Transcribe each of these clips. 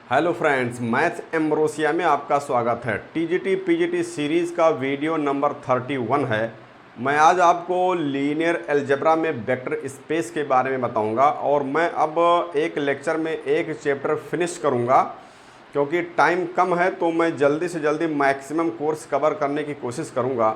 Hello friends, maths ambrosia में आपका स्वागत है। टीजीटी पीजीटी सीरीज़ का वीडियो नंबर 31 है। मैं आज आपको लीनियर अलजेब्रा में वेक्टर स्पेस के बारे में बताऊंगा और मैं अब एक लेक्चर में एक चैप्टर फिनिश करूंगा क्योंकि टाइम कम है, तो मैं जल्दी से जल्दी मैक्सिमम कोर्स कवर करने की कोशिश करूंगा।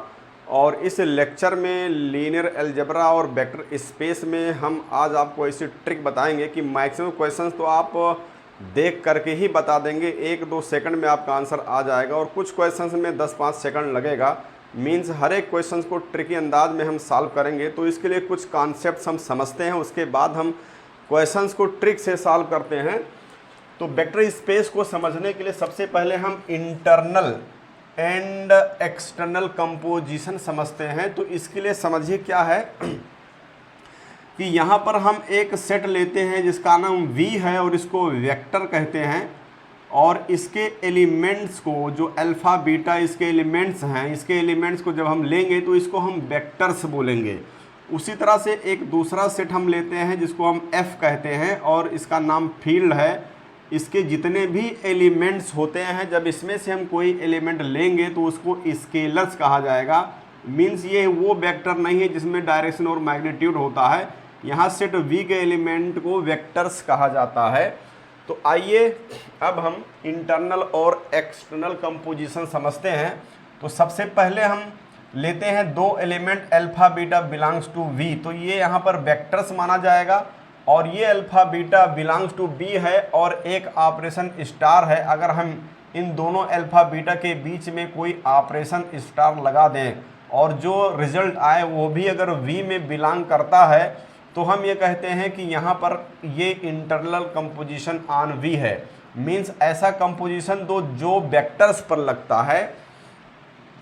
और इस लेक्चर में लीनियर अलजेब्रा और वेक्टर स्पेस में हम आज आपको ऐसी ट्रिक बताएंगे कि मैक्सिमम क्वेश्चंस तो आप देख करके ही बता देंगे, 1-2 सेकंड में आपका आंसर आ जाएगा और कुछ क्वेश्चंस में 10-5 सेकंड लगेगा। मींस हर एक क्वेश्चंस को ट्रिकी अंदाज में हम सॉल्व करेंगे। तो इसके लिए कुछ कॉन्सेप्ट्स हम समझते हैं, उसके बाद हम क्वेश्चंस को ट्रिक से सॉल्व करते हैं। तो वेक्टर स्पेस को समझने के लिए सबसे पहले हम इंटरनल एंड एक्सटर्नल कंपोजिशन समझते हैं। तो इसके लिए समझिए क्या है कि यहाँ पर हम एक सेट लेते हैं जिसका नाम V है और इसको वेक्टर कहते हैं, और इसके एलिमेंट्स को जो अल्फ़ा बीटा इसके एलिमेंट्स हैं, इसके एलिमेंट्स को जब हम लेंगे तो इसको हम वेक्टर्स बोलेंगे। उसी तरह से एक दूसरा सेट हम लेते हैं जिसको हम F कहते हैं और इसका नाम फील्ड है। इसके जितने भी एलिमेंट्स होते हैं, जब इसमें से हम कोई एलिमेंट लेंगे तो उसको स्केलर्स कहा जाएगा। मीन्स ये वो वेक्टर नहीं है जिसमें डायरेक्शन और मैग्नीट्यूड होता है। यहाँ सेट V के एलिमेंट को वेक्टर्स कहा जाता है। तो आइए अब हम इंटरनल और एक्सटर्नल कंपोजिशन समझते हैं। तो सबसे पहले हम लेते हैं दो element alpha beta belongs to V, तो ये यहाँ पर वेक्टर्स माना जाएगा। और ये alpha beta belongs to B है और एक ऑपरेशन स्टार है। अगर हम इन दोनों अल्फा बीटा के बीच में कोई ऑपरेशन स्टार लगा दें और जो रिजल्ट आए वो भी अगर V में बिलोंग करता है तो हम ये कहते हैं कि यहाँ पर ये इंटरनल कंपोजिशन ऑन V है। मीन्स ऐसा कंपोजिशन दो जो वेक्टर्स पर लगता है।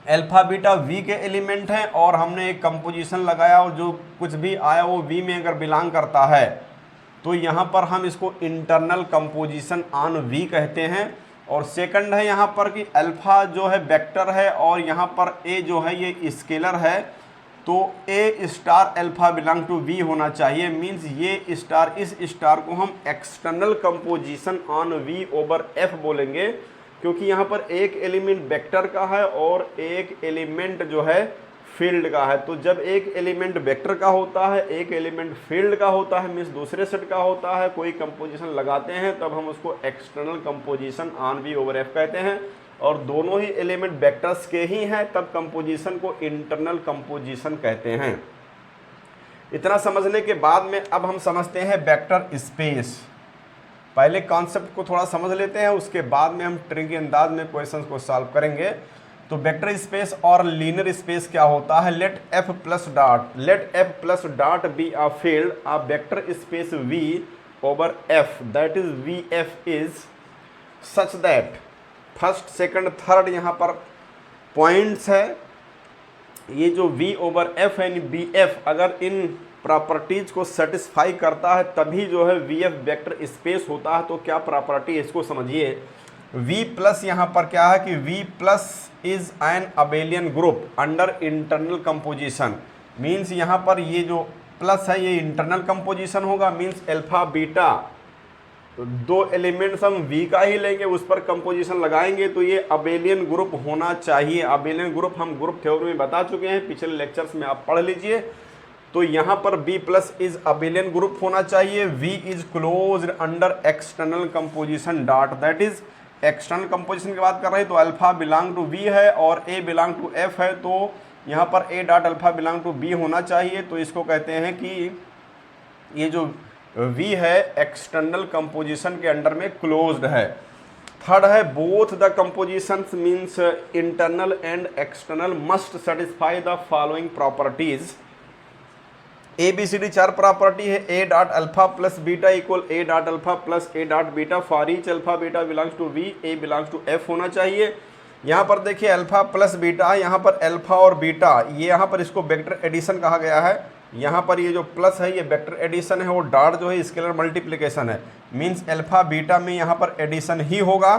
अल्फा बीटा V के एलिमेंट हैं और हमने एक कंपोजिशन लगाया और जो कुछ भी आया वो V में अगर बिलोंग करता है तो यहाँ पर हम इसको इंटरनल कंपोजिशन ऑन V कहते हैं। और सेकंड है यहाँ पर कि अल्फा जो है वेक्टर है और यहाँ पर A जो है ये स्केलर है, तो A star alpha belong to V होना चाहिए। मीन्स ये स्टार, इस स्टार को हम external composition on V over F बोलेंगे, क्योंकि यहाँ पर एक एलिमेंट वेक्टर का है और एक एलिमेंट जो है फील्ड का है। तो जब एक एलिमेंट वेक्टर का होता है, एक एलिमेंट फील्ड का होता है, मीन्स दूसरे सेट का होता है, कोई कंपोजिशन लगाते हैं तब हम उसको external composition on V over F कहते हैं। और दोनों ही एलिमेंट वेक्टर्स के ही हैं तब कंपोजिशन को इंटरनल कंपोजिशन कहते हैं। इतना समझने के बाद में अब हम समझते हैं वेक्टर स्पेस। पहले कॉन्सेप्ट को थोड़ा समझ लेते हैं, उसके बाद में हम ट्रिकी अंदाज में क्वेश्चंस को सॉल्व करेंगे। तो वेक्टर स्पेस और लीनियर स्पेस क्या होता है? Let F plus dot be a field a vector space V over F, that is VF is such that first second third यहाँ पर पॉइंट्स है। ये जो V ओवर F यानी BF अगर इन प्रॉपर्टीज को सेटिस्फाई करता है तभी जो है VF वेक्टर स्पेस होता है। तो क्या प्रॉपर्टी है इसको समझिए। V प्लस यहाँ पर क्या है कि V plus is an abelian group under internal composition. Means यहाँ पर ये जो प्लस है ये इंटरनल कंपोजिशन होगा। मीन्स अल्फा बीटा दो एलिमेंट्स हम V का ही लेंगे, उस पर कंपोजिशन लगाएंगे तो ये अबेलियन ग्रुप होना चाहिए। अबेलियन ग्रुप हम ग्रुप थ्योरी में बता चुके हैं, पिछले लेक्चर्स में आप पढ़ लीजिए। तो यहाँ पर B plus is abelian group होना चाहिए। V is closed under external composition dot, that is external composition की बात कर रहे हैं तो अल्फा बिलोंग टू V है और A बिलोंग टू F है, तो यहाँ पर A dot alpha belong to B होना चाहिए। तो इसको कहते हैं कि ये जो V है एक्सटर्नल कंपोजिशन के अंडर में क्लोज्ड है। थर्ड है both the compositions means internal and external must satisfy the following properties. ABCD 4 property है। A dot alpha plus beta equal A dot alpha plus A dot beta for each alpha beta belongs to V, A belongs to F होना चाहिए। यहाँ पर देखिए alpha plus beta, यहाँ पर alpha और beta, ये यहाँ पर इसको वेक्टर एडिशन कहा गया है। यहाँ पर ये जो प्लस है ये वेक्टर एडिशन है और डॉट जो है स्केलर मल्टीप्लिकेशन है। मीन्स अल्फा बीटा में यहाँ पर एडिशन ही होगा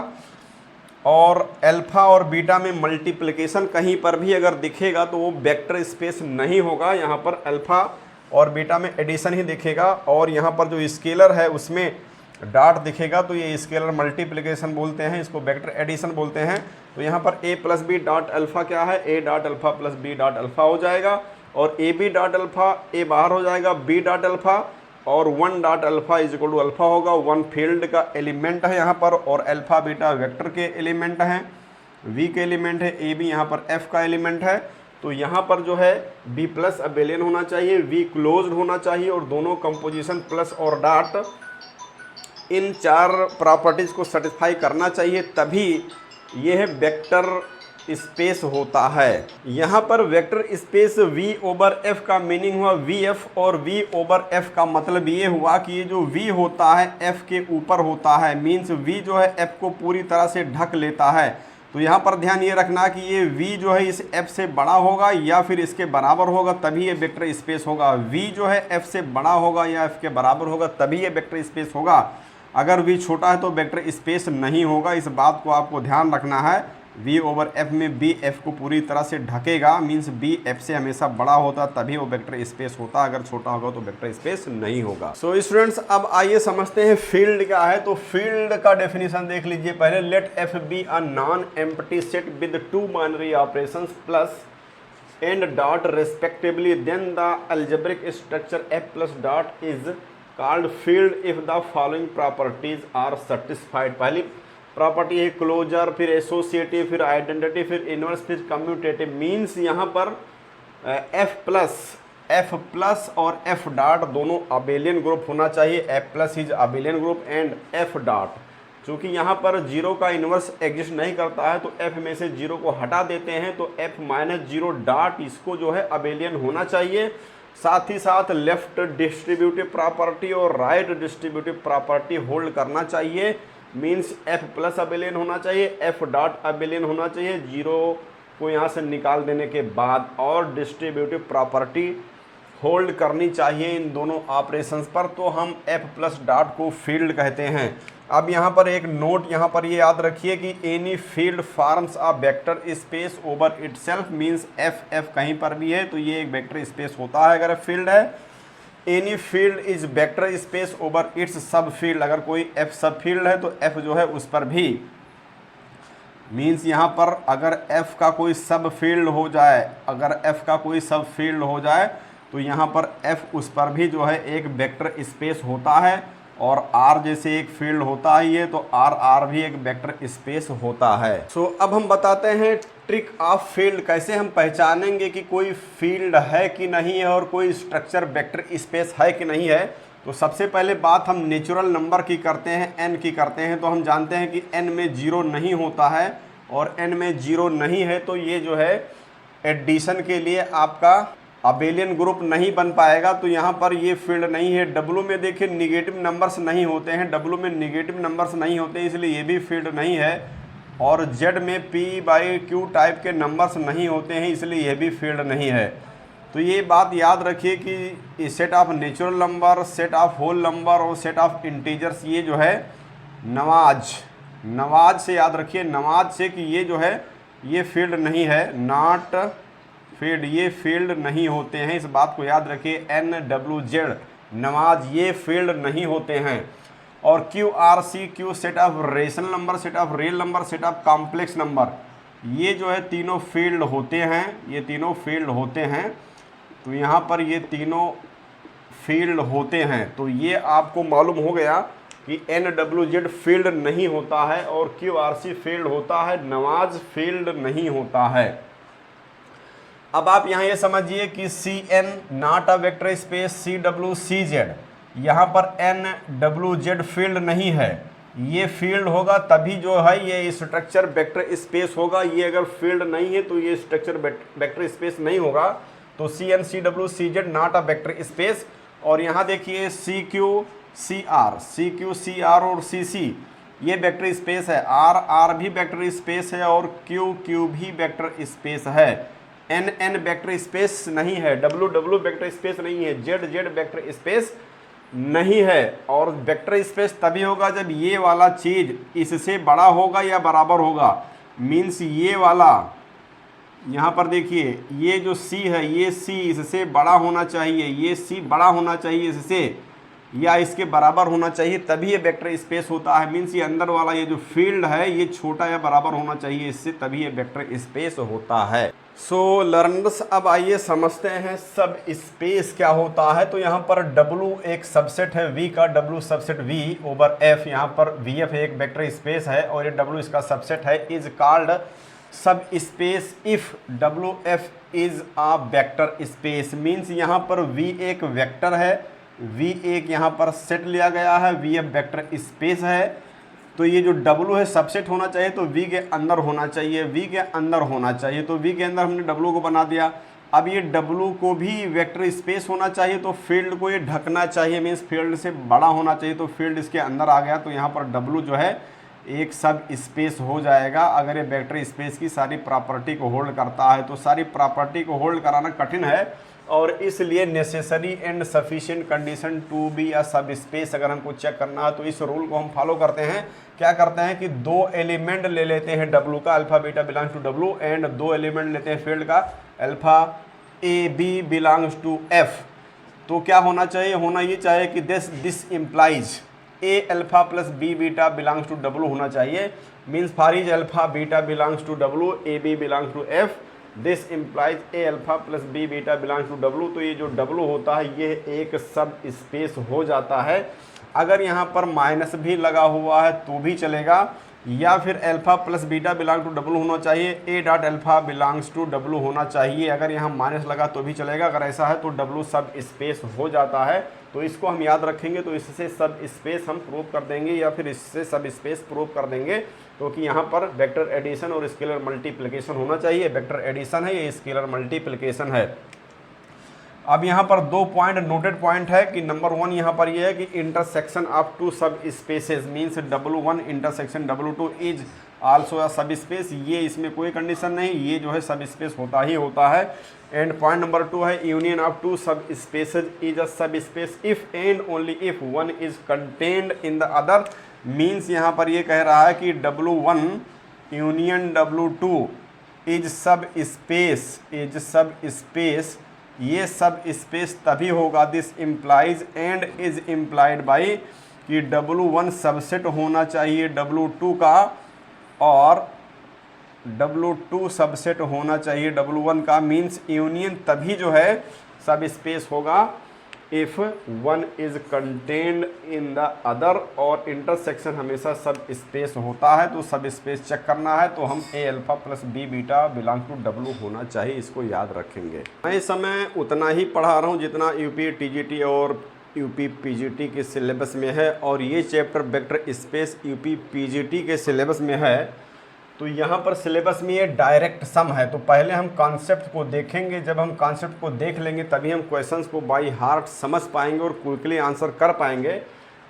और अल्फा और बीटा में मल्टीप्लिकेशन कहीं पर भी अगर दिखेगा तो वो वेक्टर स्पेस नहीं होगा। यहाँ पर अल्फा और बीटा में एडिशन ही दिखेगा और यहाँ पर जो स्केलर है उसमें डॉट दिखेगा तो ये स्केलर मल्टीप्लिकेशन बोलते हैं, इसको वेक्टर एडिशन बोलते हैं। तो यहाँ पर a plus B dot alpha क्या है, a dot alpha plus b dot alpha हो जाएगा, और A B dot alpha a बाहर हो जाएगा, b डॉट अल्फ़ा और 1 dot alpha is equal to alpha होगा। 1 फील्ड का एलिमेंट है यहाँ पर, और अल्फ़ा बीटा वेक्टर के एलिमेंट हैं, v के एलिमेंट है, a b यहाँ पर f का एलिमेंट है। तो यहाँ पर जो है b प्लस अबेलियन होना चाहिए, v क्लोज्ड होना चाहिए, और दोनों कंपोजिशन प्लस और डॉट इन 4 प्रॉपर्टीज़ को सेटिस्फाई करना चाहिए, तभी यह वेक्टर स्पेस होता है। यहाँ पर vector space v over f का मीनिंग हुआ vf, और v ओवर f का मतलब ये हुआ कि ये जो v होता है f के ऊपर होता है, मीन्स v जो है f को पूरी तरह से ढक लेता है। तो यहाँ पर ध्यान ये रखना कि ये v जो है इस f से बड़ा होगा या फिर इसके बराबर होगा, तभी ये वेक्टर स्पेस होगा। v जो है f से बड़ा होगा या f के बराबर होगा, तभी ये वेक्टर स्पेस होगा। अगर v छोटा है तो वेक्टर स्पेस नहीं होगा। इस बात को आपको ध्यान रखना है। v ओवर f में b f को पूरी तरह से ढकेगा, मीन्स b f से हमेशा बड़ा होता तभी वो वेक्टर स्पेस होता, अगर छोटा होगा तो वेक्टर स्पेस नहीं होगा। सो स्टूडेंट्स, अब आइए समझते हैं फील्ड क्या है। तो फील्ड का डेफिनेशन देख लीजिए पहले। Let f be a non empty set with 2 binary operations plus and dot respectively, then the algebraic structure f plus dot is called field if the following properties are satisfied. पहली property है closure, फिर associative, फिर identity, फिर inverse, फिर commutative. Means यहाँ पर F plus और F dot दोनों अबेलियन ग्रुप होना चाहिए। F plus is abelian group and F dot, चूँकि यहाँ पर 0 का इन्वर्स एग्जिस्ट नहीं करता है तो f में से 0 को हटा देते हैं, तो f माइनस 0 डॉट इसको जो है अबेलियन होना चाहिए। साथ ही साथ लेफ्ट डिस्ट्रीब्यूटिव प्रॉपर्टी और राइट डिस्ट्रीब्यूटिव प्रॉपर्टी होल्ड करना चाहिए। मीन्स f प्लस अबेलियन होना चाहिए, f डॉट अबेलियन होना चाहिए 0 को यहाँ से निकाल देने के बाद, और डिस्ट्रीब्यूटिव प्रॉपर्टी होल्ड करनी चाहिए इन दोनों ऑपरेशंस पर। तो हम f प्लस डॉट को फील्ड कहते हैं। अब यहाँ पर एक नोट यहाँ पर ये याद रखिए कि any field forms a vector space over itself, means f कहीं पर भी है तो ये एक वेक्टर स्पेस होता है अगर फील्ड है। Any field is vector space over it's सब फील्ड, अगर कोई f सब फील्ड है तो f जो है उस पर भी, मीन्स यहाँ पर अगर f का कोई सब फील्ड हो जाए, अगर f का कोई सब फील्ड हो जाए तो यहाँ पर f उस पर भी जो है एक वेक्टर स्पेस होता है, और R जैसे एक फील्ड होता है ये, तो R भी एक वेक्टर स्पेस होता है। सो अब हम बताते हैं ट्रिक ऑफ फील्ड, कैसे हम पहचानेंगे कि कोई फील्ड है कि नहीं है और कोई स्ट्रक्चर वेक्टर स्पेस है कि नहीं है। तो सबसे पहले बात हम नेचुरल नंबर की करते हैं, n की करते हैं। तो हम जानते हैं कि n में 0 नहीं होता है, और n में 0 नहीं है तो ये जो है एडिशन के लिए आपका अबेलियन ग्रुप नहीं बन पाएगा। तो यहाँ पर ये फील्ड नहीं है। W में देखिए निगेटिव नंबर्स नहीं होते हैं, W में निगेटिव नंबर्स नहीं होते हैं, इसलिए ये भी फील्ड नहीं है। और Z में P/Q टाइप के नंबर्स नहीं होते हैं, इसलिए ये भी फील्ड नहीं है। तो ये बात याद रखिए कि set of natural number, set of whole number और सेट ऑफ इंटीजर्स, ये जो है नवाज से याद रखिए, नवाज से, कि ये जो है ये फील्ड नहीं है, नॉट फील्ड, ये फील्ड नहीं होते हैं। इस बात को याद रखिए, NWZ नवाज ये फील्ड नहीं होते हैं। और QRC set of rational number, set of real number, set of complex number, ये जो है तीनों फील्ड होते हैं, ये तीनों फील्ड होते हैं। तो यहाँ पर ये तीनों फील्ड होते हैं। तो ये आपको मालूम हो गया कि NWZ फील्ड नहीं होता है और QRC फील्ड होता है, नवाज फील्ड नहीं होता है। अब आप यहाँ ये समझिए कि CN not a vector space, CWCZ, यहाँ पर NWZ फील्ड नहीं है। ये फील्ड होगा तभी जो है ये स्ट्रक्चर वेक्टर स्पेस होगा। ये अगर फील्ड नहीं है तो ये स्ट्रक्चर वेक्टर स्पेस नहीं होगा। तो CN CWCZ not a vector space. और यहाँ देखिए CQCR और CC ये वेक्टर स्पेस है, R भी वेक्टर स्पेस है और Q भी वेक्टर स्पेस है। NN वेक्टर स्पेस नहीं है, W वेक्टर स्पेस नहीं है, Z वेक्टर स्पेस नहीं है। और वेक्टर स्पेस तभी होगा जब ये वाला चीज़ इससे बड़ा होगा या बराबर होगा। मीन्स ये वाला, यहाँ पर देखिए ये जो C है, ये C इससे बड़ा होना चाहिए, ये C बड़ा होना चाहिए इससे। या इसके बराबर होना चाहिए, तभी ये वेक्टर स्पेस होता है। मीन्स ये अंदर वाला ये जो फील्ड है ये छोटा या बराबर होना चाहिए इससे, तभी ये वेक्टर स्पेस होता है। सो लर्नर्स, अब आइए समझते हैं सब स्पेस क्या होता है। तो यहाँ पर W एक सबसेट है V का, W subset V over F, यहाँ पर VF एक वेक्टर स्पेस है और ये W इसका सबसेट है, इज कॉल्ड सब space if WF is a vector space. Means यहाँ पर V एक वेक्टर है, V एक यहाँ पर सेट लिया गया है, VF वेक्टर स्पेस है, तो ये जो W है सबसेट होना चाहिए, तो V के अंदर होना चाहिए, V के अंदर होना चाहिए, तो V के अंदर हमने W को बना दिया। अब ये W को भी वेक्टर स्पेस होना चाहिए, तो फील्ड को ये ढकना चाहिए, मीन्स फील्ड से बड़ा होना चाहिए, तो फील्ड इसके अंदर आ गया, तो यहाँ पर W जो है एक सब स्पेस हो जाएगा अगर ये वेक्टर स्पेस की सारी प्रॉपर्टी को होल्ड करता है। तो सारी प्रॉपर्टी को होल्ड कराना कठिन है और इसलिए necessary and sufficient condition to be a subspace अगर हमको चेक करना है तो इस रूल को हम फॉलो करते हैं। क्या करते हैं कि दो एलिमेंट ले लेते हैं W का, alpha beta belongs to W, and दो एलिमेंट लेते हैं फील्ड का, alpha A B belongs to F। तो क्या होना चाहिए, होना ये चाहिए कि this implies A alpha plus B beta belongs to W होना चाहिए। Means for is alpha beta belongs to W, A B belongs to F, this implies A alpha plus B beta belongs to W। तो ये जो W होता है ये एक सब स्पेस हो जाता है। अगर यहाँ पर माइनस भी लगा हुआ है तो भी चलेगा, या फिर alpha plus beta belong to W होना चाहिए, A dot alpha belongs to W होना चाहिए। अगर यहाँ माइनस लगा तो भी चलेगा, अगर ऐसा है तो W सब स्पेस हो जाता है। तो इसको हम याद रखेंगे, तो इससे सब स्पेस हम प्रूव कर देंगे या फिर इससे सब स्पेस प्रूव कर देंगे, क्योंकि यहाँ पर वेक्टर एडिशन और स्केलर मल्टीप्लिकेशन होना चाहिए। वेक्टर एडिशन है, ये स्केलर मल्टीप्लिकेशन है। अब यहाँ पर दो पॉइंट नोटेड पॉइंट है कि नंबर 1 यहाँ पर ये है कि इंटरसेक्शन ऑफ टू सब spaces means W1 intersection W2 is also a सब स्पेस। ये इसमें कोई कंडीशन नहीं, ये जो है सब स्पेस होता ही होता है। एंड पॉइंट नंबर 2 है यूनियन ऑफ टू सब स्पेसेज इज अ सब space if and only if one is contained in the other. Means यहाँ पर ये कह रहा है कि W1 यूनियन W2 इज सब स्पेस, ये सब स्पेस तभी होगा, this implies and is implied by कि W1 सबसेट होना चाहिए W2 का और W2 सबसेट होना चाहिए W1 का। मीन्स यूनियन तभी जो है सब स्पेस होगा if one is contained in the other, और इंटरसेक्शन हमेशा सब स्पेस होता है। तो सब स्पेस चेक करना है तो हम A alpha plus B beta belong to W होना चाहिए, इसको याद रखेंगे। मैं इस समय उतना ही पढ़ा रहा हूँ जितना यूपी TGT और यूपी PGT के सिलेबस में है, और ये chapter vector space UP PGT के सिलेबस में है। तो यहाँ पर सिलेबस में ये डायरेक्ट सम है, तो पहले हम कॉन्सेप्ट को देखेंगे। जब हम कॉन्सेप्ट को देख लेंगे तभी हम क्वेश्चंस को बाय हार्ट समझ पाएंगे और क्विकली आंसर कर पाएंगे।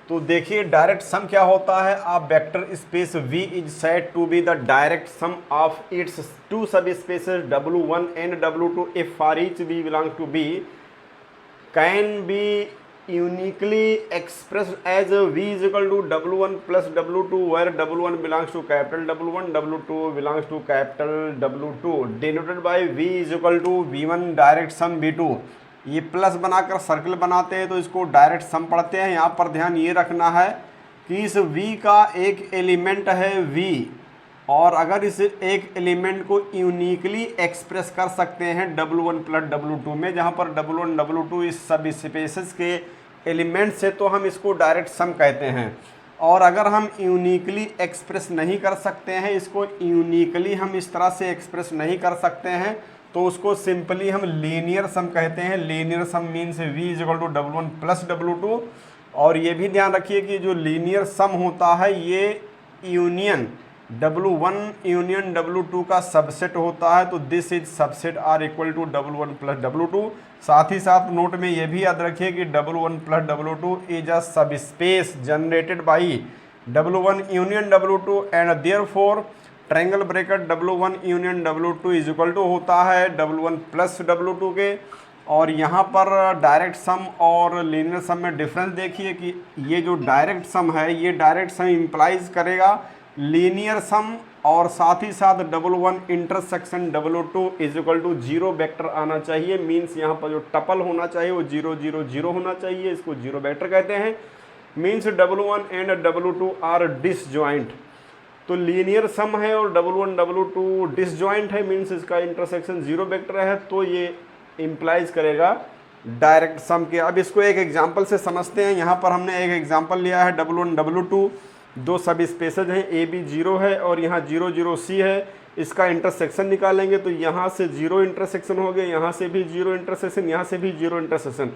तो देखिए डायरेक्ट सम क्या होता है। आप vector space V is said to be the direct sum of its two subspaces W1 and W2 if for each V belong to B can be uniquely expressed as V is equal to W1 plus W2 where W1 belongs to capital W1, W2 belongs to capital W2 denoted by V is equal to V1 direct sum V2। ये plus बनाकर circle बनाते हैं तो इसको direct sum पढ़ते हैं। यहाँ पर ध्यान ये रखना है कि इस V का एक एलिमेंट है V, और अगर इस एक एलिमेंट को यूनिकली एक्सप्रेस कर सकते हैं W1 प्लस W2 में, जहाँ पर W1 W2 इस सब स्पेसेस के एलिमेंट्स है, तो हम इसको डायरेक्ट सम कहते हैं। और अगर हम यूनिकली एक्सप्रेस नहीं कर सकते हैं, इसको यूनिकली हम इस तरह से एक्सप्रेस नहीं कर सकते हैं, तो उसको सिंपली हम लीनियर सम कहते हैं। Linear sum means V is equal to W1 plus W2। और ये भी ध्यान रखिए कि जो लीनियर सम होता है ये यूनियन W1 यूनियन W2 का सबसेट होता है, तो this is subset or equal to W1 plus W2। साथ ही साथ नोट में ये भी याद रखिए कि W1 plus W2 is a subspace generated by W1 union W2 and therefore triangle bracket W1 union W2 is equal to होता है W1 प्लस W2 के। और यहाँ पर डायरेक्ट सम और लीनियर सम में डिफरेंस देखिए कि ये जो डायरेक्ट सम है ये डायरेक्ट सम इम्प्लाइज करेगा लीनियर सम और साथ ही साथ W1 intersection W2 is equal to 0 vector आना चाहिए। मीन्स यहाँ पर जो टपल होना चाहिए वो 0 0 0 होना चाहिए, इसको 0 वेक्टर कहते हैं। Means W1 and W2 are disjoint, तो लीनियर सम है और W1 W2 डिसजॉइंट है, मीन्स इसका इंटरसेक्शन 0 वेक्टर है, तो ये इम्प्लाइज करेगा डायरेक्ट सम के। अब इसको एक एग्जांपल से समझते हैं। यहाँ पर हमने एक एग्जांपल लिया है W1 W2, दो सब स्पेसेज हैं, ए बी 0 है और यहाँ 0 0 C है। इसका इंटरसेक्शन निकालेंगे तो यहाँ से 0 इंटरसेक्शन हो गया, यहाँ से भी 0 इंटरसेक्शन, यहाँ से भी 0 इंटरसेक्शन,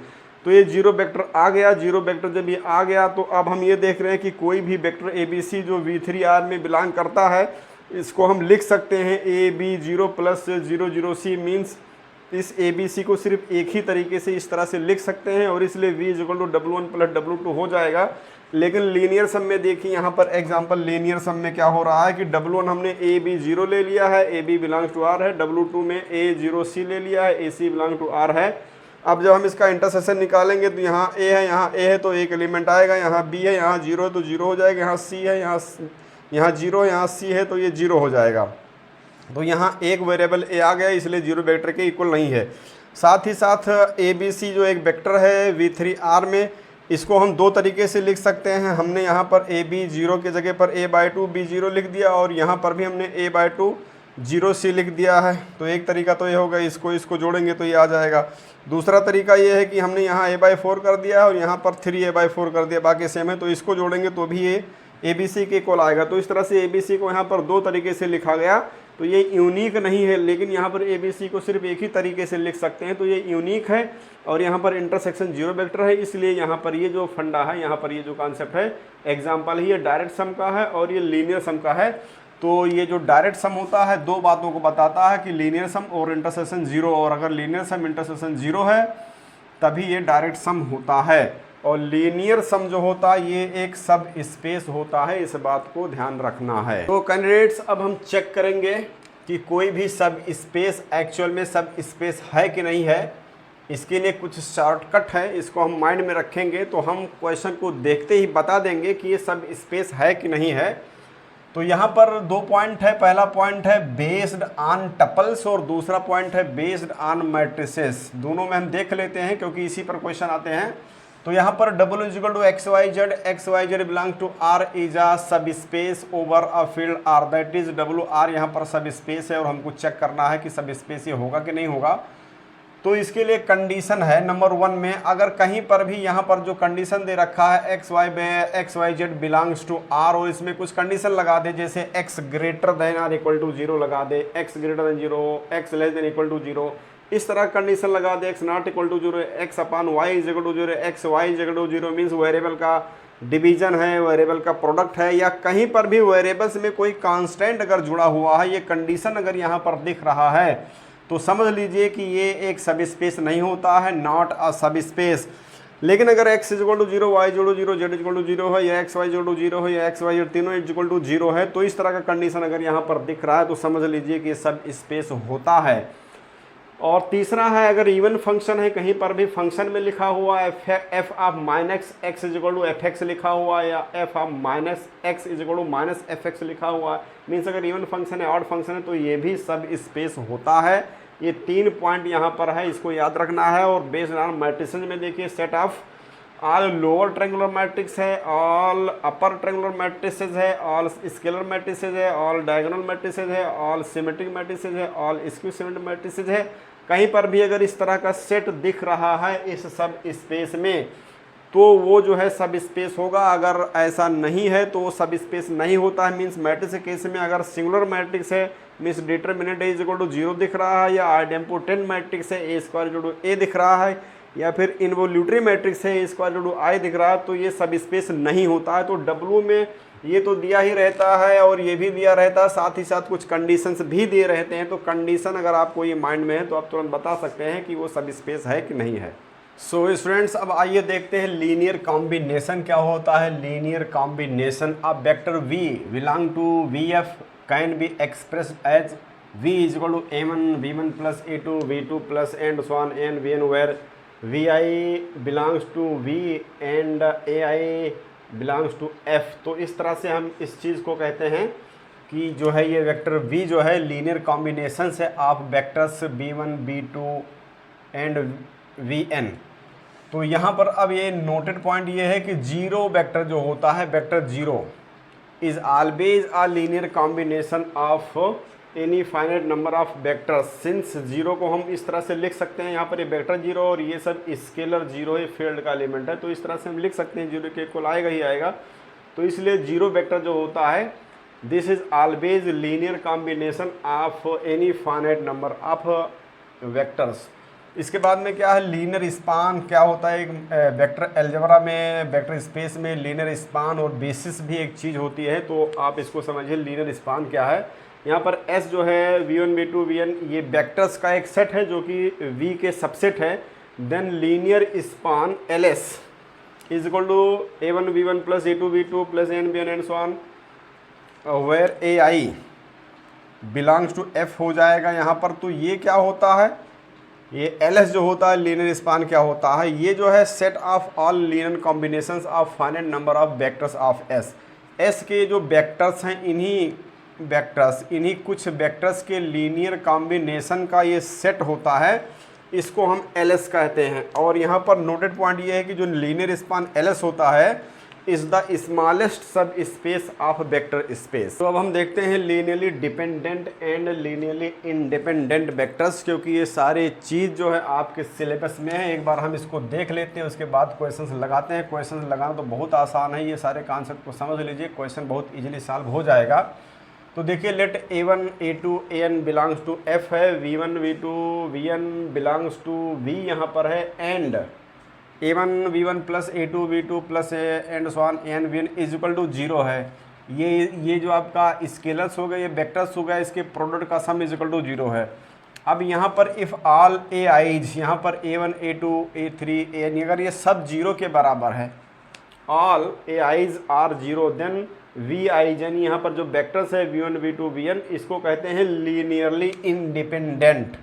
तो ये 0 वेक्टर आ गया। 0 वेक्टर जब ये आ गया तो अब हम ये देख रहे हैं कि कोई भी वेक्टर ए बी सी जो V3R में बिलोंग करता है, इसको हम लिख सकते हैं A B 0 plus 0 0 C। Means इस ए बी सी को सिर्फ एक ही तरीके से इस तरह से लिख सकते हैं और इसलिए V is equal to W1 plus W2 हो जाएगा। लेकिन लीनियर सम में देखिए यहाँ पर एग्जांपल लीनियर सम में क्या हो रहा है कि W1 हमने ए बी 0 ले लिया है, A B belongs to R है, W2 में ए 0 C ले लिया है, ए सी बिलोंग टू R है। अब जब हम इसका इंटरसेक्शन निकालेंगे तो यहाँ A है, यहाँ A है तो एक एलिमेंट आएगा, यहाँ B है, यहाँ 0 है तो 0 हो जाएगा, यहाँ C है, यहाँ 0 है, यहाँ C है तो ये 0 हो जाएगा। तो यहाँ एक वेरिएबल A आ गया, इसलिए 0 वेक्टर के इक्वल नहीं है। साथ ही साथ ए बी सी जो एक वेक्टर है V3R में, इसको हम दो तरीके से लिख सकते हैं। हमने यहाँ पर ए बी 0 के जगह पर A/2 B 0 लिख दिया और यहाँ पर भी हमने A/2 0 C लिख दिया है। तो एक तरीका तो ये होगा, इसको जोड़ेंगे तो ये आ जाएगा। दूसरा तरीका ये है कि हमने यहाँ A/4 कर दिया है और यहाँ पर 3A/4 कर दिया, बाकी सेम है, तो इसको जोड़ेंगे तो भी ये ए बी सी के इक्वल आएगा। तो इस तरह से ए बी सी को यहाँ पर दो तरीके से लिखा गया, तो ये यूनिक नहीं है, लेकिन यहाँ पर ए बी सी को सिर्फ एक ही तरीके से लिख सकते हैं, तो ये यूनिक है। और यहाँ पर इंटरसेक्शन 0 वेक्टर है, इसलिए यहाँ पर ये जो फंडा है, यहाँ पर ये जो कॉन्सेप्ट है, एग्जाम्पल ही ये डायरेक्ट सम का है और ये लीनियर सम का है। तो ये जो डायरेक्ट सम होता है दो बातों को बताता है कि लीनियर सम और इंटरसेक्शन 0, और अगर लीनियर सम इंटरसेक्शन 0 है तभी ये डायरेक्ट सम होता है। और लीनियर सम जो होता है ये एक सब स्पेस होता है, इस बात को ध्यान रखना है। तो कैंडिडेट्स अब हम चेक करेंगे कि कोई भी सब स्पेस एक्चुअल में सब स्पेस है कि नहीं है। इसके लिए कुछ शॉर्टकट है, इसको हम माइंड में रखेंगे तो हम क्वेश्चन को देखते ही बता देंगे कि ये सब स्पेस है कि नहीं है। तो यहाँ पर दो पॉइंट है, पहला पॉइंट है बेस्ड ऑन टपल्स और दूसरा पॉइंट है बेस्ड ऑन मैट्रिसेस। दोनों में हम देख लेते हैं क्योंकि इसी पर क्वेश्चन आते हैं। तो यहाँ पर W is equal to x Y z belong to R is a subspace over a field R, that is WR यहाँ पर सब स्पेस है और हमको चेक करना है कि सब स्पेस ये होगा कि नहीं होगा। तो इसके लिए कंडीशन है नंबर 1 में, अगर कहीं पर भी यहाँ पर जो कंडीशन दे रखा है x Y Z belongs to R और इसमें कुछ कंडीशन लगा दे, जैसे x greater than or equal to 0 लगा दे, x greater than 0, x less than equal to 0, इस तरह कंडीशन लगा दे, x not equal to 0, x upon y is equal to 0, x y is equal to 0, means variable का division है, variable का product है, या कहीं पर भी वेरिएबल्स में कोई कांस्टेंट अगर जुड़ा हुआ है, ये कंडीशन अगर यहाँ पर दिख रहा है तो समझ लीजिए कि ये एक सब स्पेस नहीं होता है, नॉट अ सब स्पेस। लेकिन अगर x is equal to 0, y is equal to 0, z is equal to 0 है, या x y is equal to 0 है, या x y z तीनों इज इक्वल टू 0 है, तो इस तरह का कंडीशन अगर यहाँ पर दिख रहा है तो समझ लीजिए कि ये सब स्पेस होता है। और तीसरा है अगर इवन फंक्शन है, कहीं पर भी फंक्शन में लिखा हुआ है F of minus X is equal to F X लिखा हुआ है, या F of minus X is equal to minus F X लिखा हुआ है, मीन्स अगर इवन फंक्शन है, ऑड फंक्शन है, तो ये भी सब स्पेस होता है। ये 3 पॉइंट यहाँ पर है, इसको याद रखना है। और बेस्ड ऑन मैट्रिसेस में देखिए set of all lower triangular matrix है, ऑल अपर ट्रायंगुलर मैट्रिसेस है, ऑल स्केलर मैट्रिसेस है, ऑल डायगोनल मैट्रिसेस है, ऑल सिमेट्रिक मैट्रिसेस है, ऑल स्क्यू सिमेट्रिक मैट्रिसेस है। कहीं पर भी अगर इस तरह का सेट दिख रहा है इस सब स्पेस में तो वो जो है सब स्पेस होगा, अगर ऐसा नहीं है तो वो सब स्पेस नहीं होता है। मीन्स मैट्रिक्स के केस में अगर सिंगुलर मैट्रिक्स है, means determinant is equal to 0 दिख रहा है, या आइडेम्पोटेंट मैट्रिक्स है, A square equal to A दिख रहा है, या फिर इन्वोल्यूटरी मैट्रिक्स है, A square equal to I दिख रहा है, तो ये सब स्पेस नहीं होता है। तो W में ये तो दिया ही रहता है और ये भी दिया रहता है, साथ ही साथ कुछ कंडीशंस भी दिए रहते हैं। तो कंडीशन अगर आपको ये माइंड में है तो आप तुरंत बता सकते हैं कि वो सब स्पेस है कि नहीं है। सो स्टूडेंट्स अब आइए देखते हैं लीनियर कॉम्बिनेशन क्या होता है। Linear combination of vector V belong to VF can be expressed as V is equal to A1 V1 plus A2 V2 plus and so on N Vn where Vi belongs to V and Ai belongs to F। तो इस तरह से हम इस चीज़ को कहते हैं कि जो है ये वेक्टर v जो है लीनियर कॉम्बिनेशन से of vectors v1 v2 and vn। तो यहाँ पर अब ये नोटेड पॉइंट ये है कि जीरो वेक्टर जो होता है, vector zero is always a linear combination of any finite number of vectors. Since zero को हम इस तरह से लिख सकते हैं, यहाँ पर ये वेक्टर जीरो और ये सब स्केलर जीरो है, फील्ड का एलिमेंट है, तो इस तरह से हम लिख सकते हैं जीरो के इक्वल आएगा ही आएगा। तो इसलिए जीरो वेक्टर जो होता है this is always linear combination of any finite number of vectors. इसके बाद में क्या है, लीनियर स्पान क्या होता है। एक वेक्टर अलजेब्रा में, वेक्टर स्पेस में लीनियर स्पान और बेसिस भी एक चीज़ होती है, तो आप इसको समझिए लीनियर स्पान क्या है। यहाँ पर S जो है v1 v2 vn ये वेक्टर्स का एक सेट है जो कि v के सबसेट है। Then linear span LS is equal to a1 v1 plus a2 v2 plus n bn and so on, where ai belongs to f हो जाएगा यहाँ पर। तो ये क्या होता है, ये LS जो होता है लीनियर स्पान क्या होता है, ये जो है set of all linear combinations of finite number of vectors of S के जो वेक्टर्स हैं, इन्हीं कुछ वेक्टर्स के लीनियर कॉम्बिनेशन का ये सेट होता है, इसको हम LS कहते हैं। और यहाँ पर नोटेड पॉइंट ये है कि जो लीनियर स्पान LS होता है इज़ द स्मॉलेस्ट सब स्पेस ऑफ वेक्टर स्पेस। तो अब हम देखते हैं linearly dependent and linearly independent vectors, क्योंकि ये सारे चीज़ जो है आपके सिलेबस में है। एक बार हम इसको देख लेते हैं, उसके बाद क्वेश्चंस लगाते हैं। क्वेश्चंस लगाना तो बहुत आसान है, ये सारे कॉन्सेप्ट को समझ लीजिए, क्वेश्चन बहुत ईजिली सॉल्व हो जाएगा। तो देखिए let a1 a2 an belongs to f है, v1 v2 vn belongs to v यहाँ पर है, and a1 v1 plus a2 v2 plus and so on n vn is equal to 0 है। ये जो आपका स्केलर्स हो गए, ये वेक्टर्स हो गया, इसके प्रोडक्ट का सम इज इक्वल टू 0 है। अब यहाँ पर इफ़ ऑल ai's, यहाँ पर a1 a2 a3 an अगर ये सब 0 के बराबर है, all ai's are 0, then vi यानी यहाँ पर जो वेक्टर्स है v1 v2 vn इसको कहते हैं लीनियरली इंडिपेंडेंट।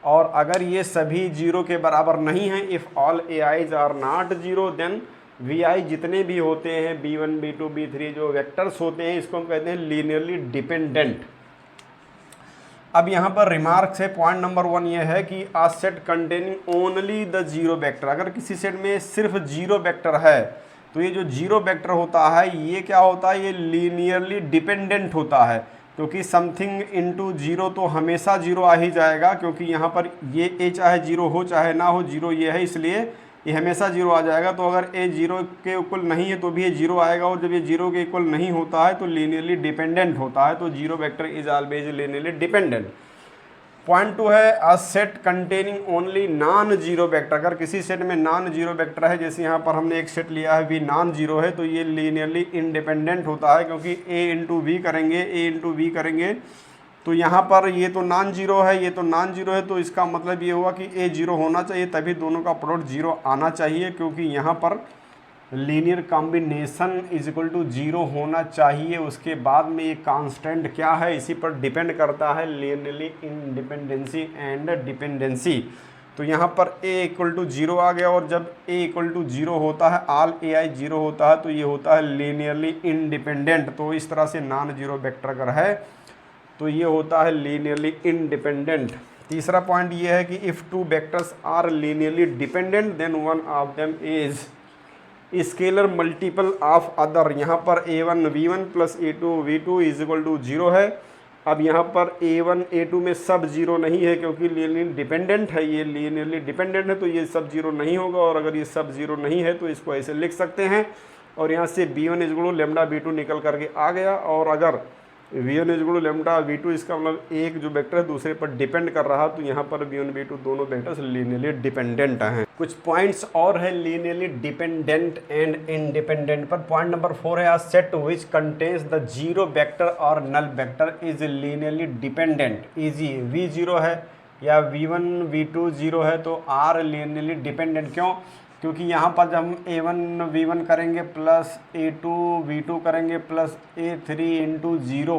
और अगर ये सभी 0 के बराबर नहीं हैं, if all ai's are not 0, then vi जितने भी होते हैं b1 b2 b3 जो वेक्टर्स होते हैं इसको हम कहते हैं लीनियरली डिपेंडेंट। अब यहाँ पर रिमार्क्स है, पॉइंट नंबर 1 ये है कि a set containing only the zero vector. अगर किसी सेट में सिर्फ 0 वेक्टर है तो ये जो 0 वेक्टर होता है ये क्या होता है, ये लीनियरली डिपेंडेंट होता है, क्योंकि समथिंग इनटू 0 तो हमेशा 0 आ ही जाएगा, क्योंकि यहाँ पर ये a चाहे 0 हो चाहे ना हो, 0 ये है इसलिए ये हमेशा 0 आ जाएगा। तो अगर a 0 के इक्वल नहीं है तो भी ये 0 आएगा, और जब ये 0 के इक्वल नहीं होता है तो लीनियरली डिपेंडेंट होता है। तो 0 vector is always linearly dependent. Point 2 है a set containing only non zero vector. अगर किसी सेट में नॉन जीरो वेक्टर है, जैसे यहाँ पर हमने एक सेट लिया है v नॉन जीरो है, तो ये लीनियरली इंडिपेंडेंट होता है, क्योंकि a इंटू वी करेंगे तो यहाँ पर ये तो नॉन जीरो है, ये तो नॉन जीरो है, तो इसका मतलब ये हुआ कि a 0 होना चाहिए, तभी दोनों का प्रोडक्ट 0 आना चाहिए, क्योंकि यहाँ पर linear combination is equal to 0 होना चाहिए। उसके बाद में ये कांस्टेंट क्या है, इसी पर डिपेंड करता है लीनियरली इंडिपेंडेंसी एंड डिपेंडेंसी। तो यहाँ पर a इक्वल टू 0 आ गया, और जब a इक्वल टू 0 होता है, ऑल ai 0 होता है, तो ये होता है लीनियरली इंडिपेंडेंट। तो इस तरह से नॉन जीरो वेक्टर अगर है तो ये होता है लीनियरली इंडिपेंडेंट। तीसरा पॉइंट ये है कि if 2 vectors are linearly dependent then one of them is scalar multiple of other. यहाँ पर a1 v1 plus a2 v2 is equal to 0 है। अब यहाँ पर a1 a2 में सब 0 नहीं है, क्योंकि लीनियरली डिपेंडेंट है, ये लीनियरली डिपेंडेंट है, तो ये सब 0 नहीं होगा। और अगर ये सब 0 नहीं है तो इसको ऐसे लिख सकते हैं, और यहाँ से b1 is equal to lambda v2 निकल करके आ गया। और अगर v1 is equal to lambda v2 इसका मतलब एक जो वेक्टर है दूसरे पर डिपेंड कर रहा, तो यहाँ पर v1 v2 दोनों वेक्टर्स लीनियरली डिपेंडेंट हैं। कुछ पॉइंट्स और है लीनियरली डिपेंडेंट एंड इंडिपेंडेंट पर। पॉइंट नंबर 4 है, set which contains the zero vector और null vector is linearly dependent. इजी v0 है या v1 v2 0 है तो r लीनियरली डिपेंडेंट। क्यों? क्योंकि यहाँ पर जब हम a1 v1 करेंगे प्लस a2 v2 करेंगे प्लस a3 इंटू 0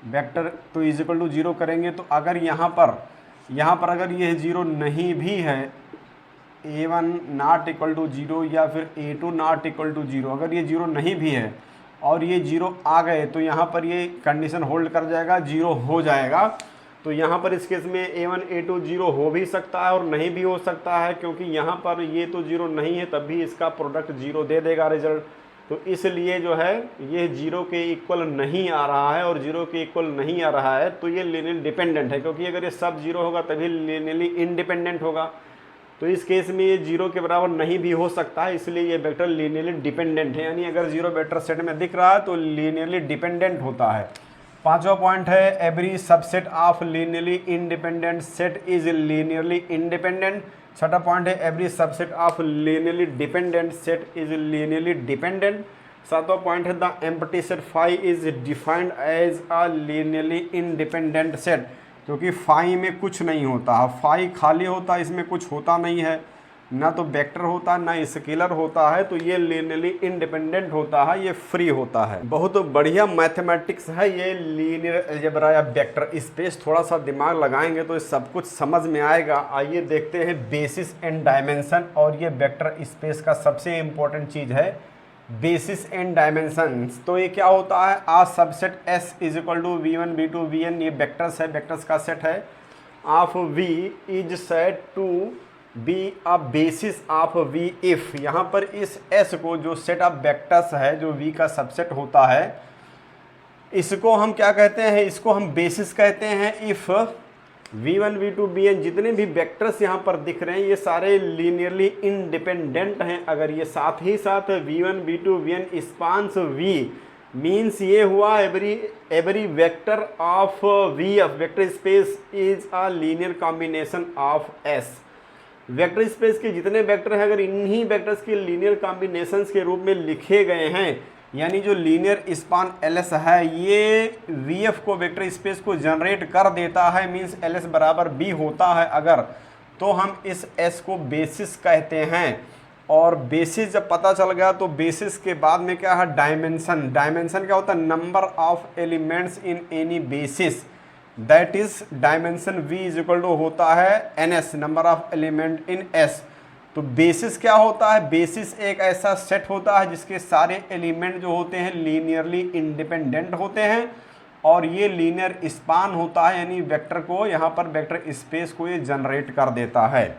वेक्टर तो इज इक्वल टू 0 करेंगे, तो अगर यहाँ पर अगर ये 0 नहीं भी है, a1 नॉट इक्वल टू 0 या फिर a2 नॉट इक्वल टू 0, अगर ये 0 नहीं भी है और ये 0 आ गए तो यहाँ पर ये कंडीशन होल्ड कर जाएगा, 0 हो जाएगा। तो यहाँ पर इस केस में A1 A2 0 हो भी सकता है और नहीं भी हो सकता है, क्योंकि यहाँ पर ये तो 0 नहीं है तब भी इसका प्रोडक्ट 0 दे देगा रिजल्ट। तो इसलिए जो है ये 0 के इक्वल नहीं आ रहा है, और 0 के इक्वल नहीं आ रहा है तो ये लीनियरली डिपेंडेंट है, क्योंकि अगर ये सब 0 होगा तभी लीनियरली इंडिपेंडेंट होगा। तो इस केस में ये 0 के बराबर नहीं भी हो सकता है, इसलिए ये वेक्टर लीनियरली डिपेंडेंट है। यानी अगर 0 वेक्टर सेट में दिख रहा है तो लीनियरली डिपेंडेंट होता है। पांचवा पॉइंट है every subset of linearly independent set is linearly independent. छठा पॉइंट है every subset of linearly dependent set is linearly dependent. सातवां पॉइंट है the empty set phi is defined as a linearly independent set, क्योंकि phi में कुछ नहीं होता, phi खाली होता है, इसमें कुछ होता नहीं है, ना तो वेक्टर होता है ना स्केलर होता है, तो ये लीनियरली इंडिपेंडेंट होता है, ये फ्री होता है। बहुत बढ़िया मैथमेटिक्स है ये लीनियर अलजेब्रा या वेक्टर स्पेस। थोड़ा सा दिमाग लगाएंगे तो ये सब कुछ समझ में आएगा। आइए देखते हैं बेसिस एंड डायमेंशन, और ये वेक्टर स्पेस का सबसे इम्पोर्टेंट चीज़ है बेसिस एंड डायमेंशंस। तो ये क्या होता है, a subset S is equal to V1 V2 Vn, ये वेक्टर्स है, वेक्टर्स का सेट है, of V is set to be a basis of V if. यहाँ पर इस S को, जो सेट ऑफ वेक्टर्स है, जो V का सबसेट होता है, इसको हम क्या कहते हैं, इसको हम बेसिस कहते हैं। इफ V1 V2 Vn जितने भी वेक्टर्स यहाँ पर दिख रहे हैं ये सारे लीनियरली इंडिपेंडेंट हैं। अगर ये साथ ही साथ V1 V2 Vn स्पान्स V, means ये हुआ every vector of V of vector space is a linear combination of S। Vector space के जितने वेक्टर हैं अगर इन्हीं वेक्टर्स के लीनियर कॉम्बिनेशंस के रूप में लिखे गए हैं, यानी जो लीनियर स्पान LS है ये VF को, वेक्टर स्पेस को जनरेट कर देता है, मींस LS बराबर B होता है अगर, तो हम इस S को बेसिस कहते हैं। और बेसिस जब पता चल गया तो बेसिस के बाद में क्या है, डायमेंशन। डायमेंशन क्या होता है, number of elements in any basis, that is dimension V is equal to होता है NS, number of element in S। तो बेसिस क्या होता है, बेसिस एक ऐसा सेट होता है जिसके सारे एलिमेंट जो होते हैं लीनियरली इंडिपेंडेंट होते हैं, और ये लीनियर स्पान होता है, यानी वेक्टर को, यहाँ पर वेक्टर स्पेस को ये जनरेट कर देता है।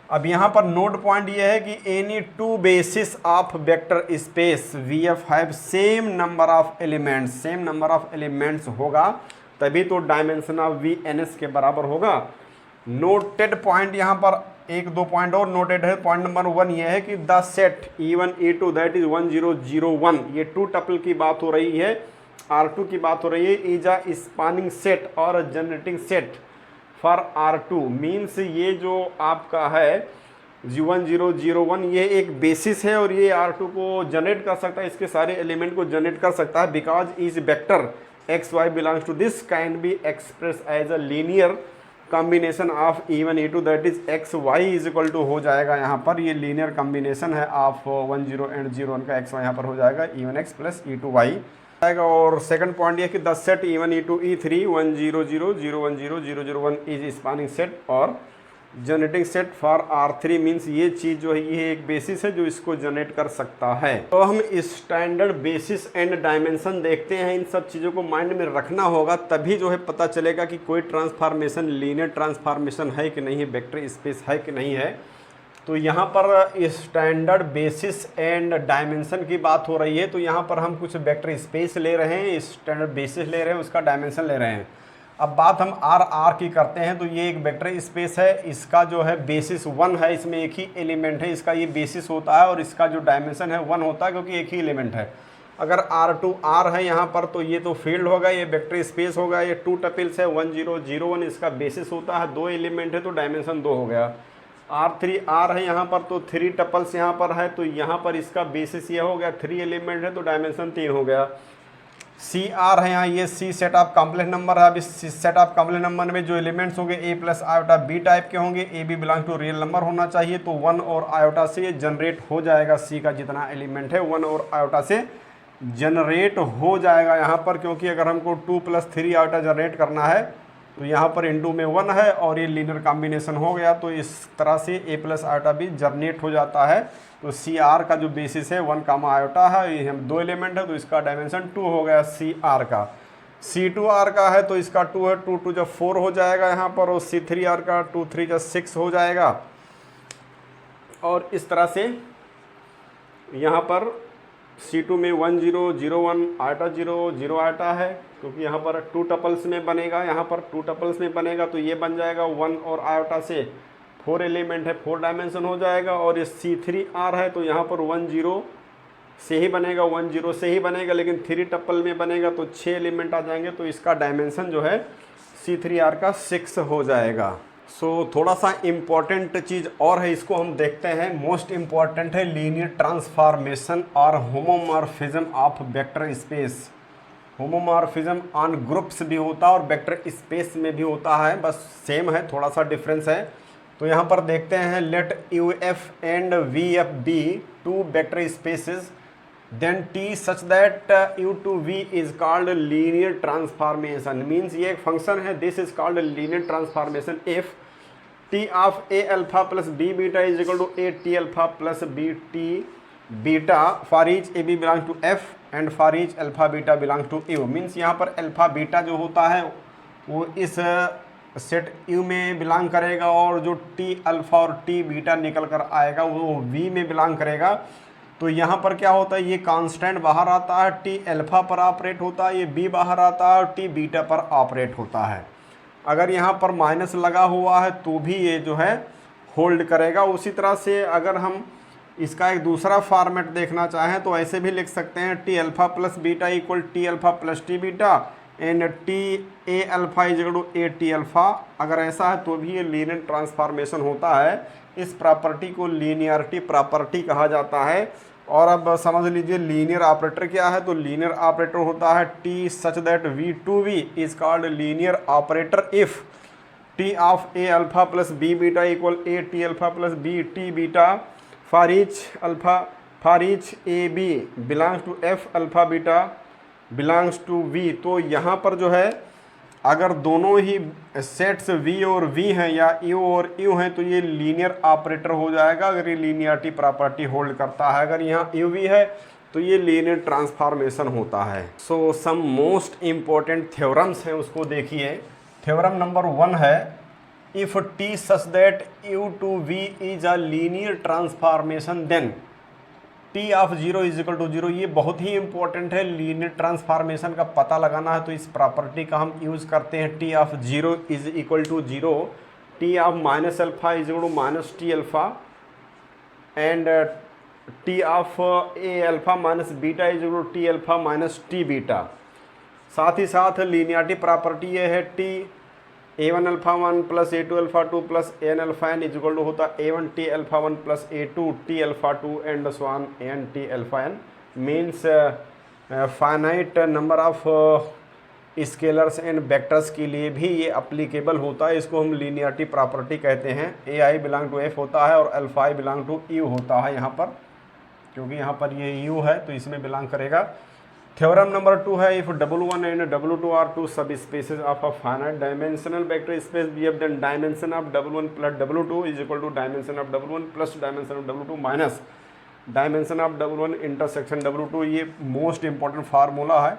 अब यहाँ पर नोट पॉइंट ये है कि any two basis of vector space VF have same number of elements, same number of elements होगा तभी तो डायमेंशन ऑफ V NS के बराबर होगा। नोटेड पॉइंट यहाँ पर एक दो पॉइंट और नोटेड है। पॉइंट नंबर 1 ये है कि the set E1 E2 that is 1 0 0 1, ये 2 टपल की बात हो रही है, R2 की बात हो रही है, इज अ स्पानिंग सेट और generating set for R2, means ये जो आपका है 1 0 0 1 ये एक बेसिस है और ये R2 को जनरेट कर सकता है, इसके सारे एलिमेंट को जनरेट कर सकता है, because is vector XY belongs to this can be express as a linear combination of E1 E2 that is XY is equal to हो जाएगा, यहाँ पर ये लीनियर कॉम्बिनेशन है ऑफ 1 0 एंड 0 1 का XY यहाँ पर हो जाएगा E1X प्लस E2Y आएगा। और सेकंड पॉइंट ये कि the set E1 E2 E3 1 0 0 0 1 0 0 0 1 is spanning set और generating set for R3, means ये चीज़ जो है ये एक बेसिस है जो इसको जनरेट कर सकता है। तो हम स्टैंडर्ड बेसिस एंड डायमेंशन देखते हैं, इन सब चीज़ों को माइंड में रखना होगा तभी जो है पता चलेगा कि कोई ट्रांसफॉर्मेशन लीनियर ट्रांसफॉर्मेशन है कि नहीं है, वेक्टर स्पेस है कि नहीं है। तो यहाँ पर स्टैंडर्ड बेसिस एंड डायमेंशन की बात हो रही है, तो यहाँ पर हम कुछ वेक्टर स्पेस ले रहे हैं, स्टैंडर्ड बेसिस ले रहे हैं, उसका डायमेंशन ले रहे हैं। अब बात हम R की करते हैं, तो ये एक वेक्टर स्पेस है, इसका जो है बेसिस 1 है, इसमें एक ही एलिमेंट है, इसका ये बेसिस होता है और इसका जो डायमेंशन है 1 होता है क्योंकि एक ही एलिमेंट है। अगर R2 R है यहाँ पर तो ये तो फील्ड होगा, ये वेक्टर स्पेस होगा, ये 2 टपल्स है 1 0 0 1 इसका बेसिस होता है, 2 एलिमेंट है तो डायमेंशन 2 हो गया। R3 R है यहाँ पर तो 3 टपल्स यहाँ पर है तो यहाँ पर इसका बेसिस ये हो गया, 3 एलिमेंट है तो डायमेंशन 3 हो गया। CR है यहाँ, ये C set of complex number है। अब इस सेट ऑफ कॉम्प्लेक्स नंबर में जो एलिमेंट्स होंगे A plus iota B type के होंगे, AB belong to real number होना चाहिए, तो 1 और आयोटा से ये जनरेट हो जाएगा, C का जितना एलिमेंट है 1 और आयोटा से जनरेट हो जाएगा यहाँ पर, क्योंकि अगर हमको 2 + 3 आयोटा जनरेट करना है तो यहाँ पर इंटू में 1 है और ये लीनियर कॉम्बिनेशन हो गया, तो इस तरह से a प्लस आयोटा भी जर्नेट हो जाता है। तो सी आर का जो बेसिस है 1 कामा आयोटा है, ये हम 2 एलिमेंट है तो इसका डायमेंशन 2 हो गया सी आर का। सी टू आर का है तो इसका 2 है, 2 2 जब 4 हो जाएगा यहाँ पर, और सी थ्री आर का 2 3 जब 6 हो जाएगा। और इस तरह से यहाँ पर C2 में 1 0 0 1 आयोटा 0 0 आयोटा है, क्योंकि यहाँ पर 2 टपल्स में बनेगा, यहाँ पर 2 टपल्स में बनेगा, तो ये बन जाएगा 1 और आयोटा से 4 एलिमेंट है, 4 डायमेंशन हो जाएगा। और ये C3R है तो यहाँ पर 1 0 से ही बनेगा, 1 0 से ही बनेगा, लेकिन 3 टपल में बनेगा तो 6 एलिमेंट आ जाएंगे, तो इसका डायमेंशन जो है C3R का 6 हो जाएगा। थोड़ा सा इम्पॉर्टेंट चीज़ और है, इसको हम देखते हैं। मोस्ट इम्पॉर्टेंट है लीनियर ट्रांसफॉर्मेशन और homomorphism of vector space. Homomorphism on groups भी होता है और वेक्टर स्पेस में भी होता है, बस सेम है, थोड़ा सा डिफरेंस है। तो यहाँ पर देखते हैं, let U F and V F be 2 vector spaces, then T such that u to v is called linear transformation। Means ये एक फंक्शन है, this is called linear transformation if t of a alpha plus b beta is equal to a t alpha plus b t beta for each a b belongs to f and for each alpha beta belongs to u। Means यहाँ पर alpha beta जो होता है वो इस set u में belong करेगा, और जो t अल्फा और t बीटा निकल कर आएगा वो v में बिलोंग करेगा। तो यहाँ पर क्या होता है, ये कांस्टेंट बाहर आता है, टी अल्फा पर ऑपरेट होता है, ये बी बाहर आता है और टी बीटा पर ऑपरेट होता है। अगर यहाँ पर माइनस लगा हुआ है तो भी ये जो है होल्ड करेगा। उसी तरह से अगर हम इसका एक दूसरा फॉर्मेट देखना चाहें तो ऐसे भी लिख सकते हैं, T alpha plus beta equal T alpha plus T beta and T A alpha is equal to A T alpha. अगर ऐसा है तो भी ये लीनियर ट्रांसफॉर्मेशन होता है। इस प्रॉपर्टी को लीनियरिटी प्रॉपर्टी कहा जाता है। और अब समझ लीजिए लीनियर ऑपरेटर क्या है। तो लीनियर ऑपरेटर होता है T such that V to V is called linear operator if T of A alpha plus B beta equal A T alpha plus B T beta for each A B belongs to F alpha beta belongs to V. तो यहाँ पर जो है अगर दोनों ही sets v और v हैं या u और u हैं तो ये लीनियर ऑपरेटर हो जाएगा, अगर ये लीनियरिटी प्रॉपर्टी होल्ड करता है। अगर यहाँ u v है तो ये लीनियर ट्रांसफॉर्मेशन होता है। So some most important theorems हैं, उसको देखिए। थ्योरम नंबर 1 है, if t such that u to v is a linear transformation then t of 0 is equal to 0। ये बहुत ही इंपॉर्टेंट है, लीनियर ट्रांसफॉर्मेशन का पता लगाना है तो इस प्रॉपर्टी का हम यूज़ करते हैं। t of 0 is equal to 0, t of minus alpha is equal to minus T alpha and t of A alpha minus beta is equal to T alpha minus T beta. साथ ही साथ linearity property ये है, t a1 alpha 1 plus a2 alpha 2 plus an alpha n is equal to होता है a1 t alpha 1 plus a2 t alpha 2 and so on an t alpha n। Means finite number of scalars and vectors के लिए भी ये applicable होता है। इसको हम लीनियरिटी प्रॉपर्टी कहते हैं। A I belong to F होता है और alpha I belong to U होता है यहाँ पर, क्योंकि यहाँ पर ये यू है तो इसमें बिलोंग करेगा। थ्योरम नंबर 2 है, if W1 and W2 are two subspaces of a finite dimensional vector space B then dimension of W1 plus W2 is equal to dimension of W1 plus dimension of W2 minus dimension of W1 intersection W2। ये most important formula है,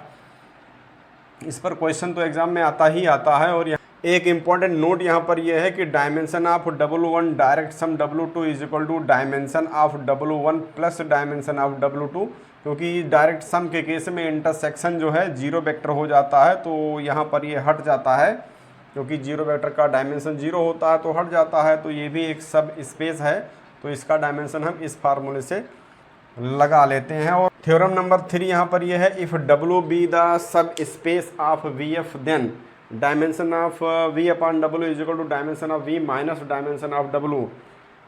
इस पर question तो exam में आता ही आता है। और एक इम्पॉर्टेंट नोट यहाँ पर यह है कि dimension of W1 direct sum W2 is equal to dimension of W1 plus dimension of W2, क्योंकि डायरेक्ट सम के केस में इंटरसेक्शन जो है जीरो वेक्टर हो जाता है, तो यहाँ पर ये हट जाता है, क्योंकि जीरो वेक्टर का डायमेंशन जीरो होता है तो हट जाता है। तो ये भी एक सब स्पेस है, तो इसका डायमेंशन हम इस फार्मूले से लगा लेते हैं। और थ्योरम नंबर 3 यहाँ पर यह है, if W be the subspace of V F then dimension of v upon W is equal to dimension of v minus dimension of W।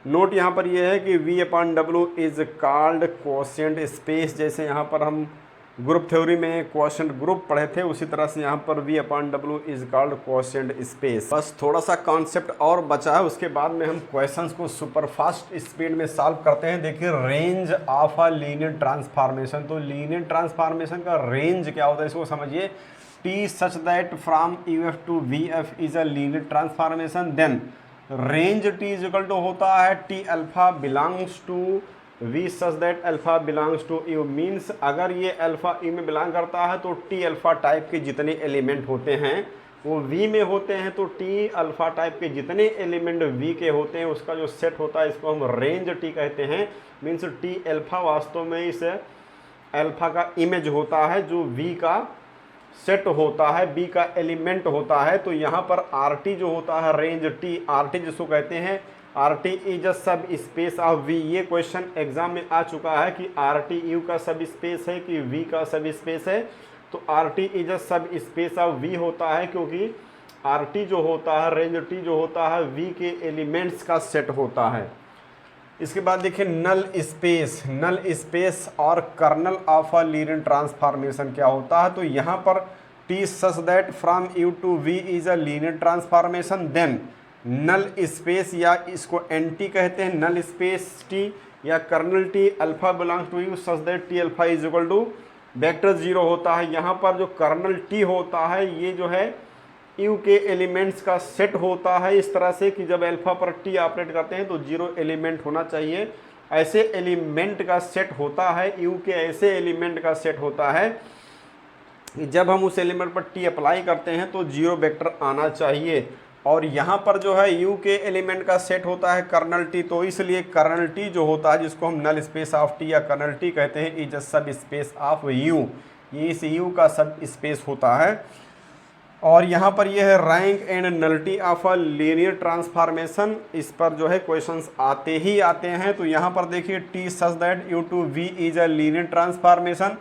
Note यहाँ पर यह है कि v upon W is called quotient space. जैसे यहाँ पर हम group theory में क्वोशिएंट ग्रुप पढ़े थे, उसी तरह से यहाँ पर v upon W is called quotient space. बस थोड़ा सा कॉन्सेप्ट और बचा है, उसके बाद में हम क्वेश्चंस को सुपर फास्ट स्पीड में सॉल्व करते हैं। देखिए, range of a linear transformation. तो लीनियर ट्रांसफॉर्मेशन का रेंज क्या होता है इसको समझिए। T such that from U F to V F is a linear transformation, then range T is equal to होता है T alpha belongs to V such that alpha belongs to U. Means अगर ये alpha u में belong करता है तो T alpha type के जितने एलिमेंट होते हैं वो वी में होते हैं, तो टी अल्फा टाइप के जितने एलिमेंट वी के होते हैं उसका जो सेट होता है इसको हम रेंज टी कहते हैं। मीन्स टी अल्फा वास्तव में इस अल्फा का इमेज होता है जो वी का सेट होता है, बी का एलिमेंट होता है। तो यहाँ पर आर टी जो होता है रेंज टी, आर टी जिसको कहते हैं R T is a subspace of we. ये क्वेश्चन एग्जाम में आ चुका है कि आर टी यू का सब स्पेस है कि वी का सब स्पेस है। तो R T is a subspace of we होता है क्योंकि आर टी जो होता है रेंज टी जो होता है वी के एलिमेंट्स का सेट होता है। इसके बाद देखिए नल स्पेस, नल स्पेस और kernel of a linear transformation क्या होता है। तो यहाँ पर T such that from U to V is a linear transformation, then null space या इसको एंटी कहते हैं, नल स्पेस टी या kernel T alpha belongs to U such that T alpha is equal to vector zero होता है। यहाँ पर जो कर्नल टी होता है ये जो है यू के एलिमेंट्स का सेट होता है इस तरह से कि जब अल्फा पर टी ऑपरेट करते हैं तो जीरो एलिमेंट होना चाहिए। ऐसे एलिमेंट का सेट होता है, यू के ऐसे एलिमेंट का सेट होता है कि जब हम उस एलिमेंट पर टी अप्लाई करते हैं तो जीरो वेक्टर आना चाहिए। और यहाँ पर जो है यू के एलिमेंट का सेट होता है कर्नल टी, तो इसलिए कर्नल टी जो होता है जिसको हम नल स्पेस ऑफ टी या कर्नल टी कहते हैं is a subspace of you, ये इस यू का सब स्पेस होता है। और यहाँ पर यह है rank and nullity of a linear transformation, इस पर जो है क्वेश्चंस आते ही आते हैं। तो यहाँ पर देखिए T such that U to V is a linear transformation,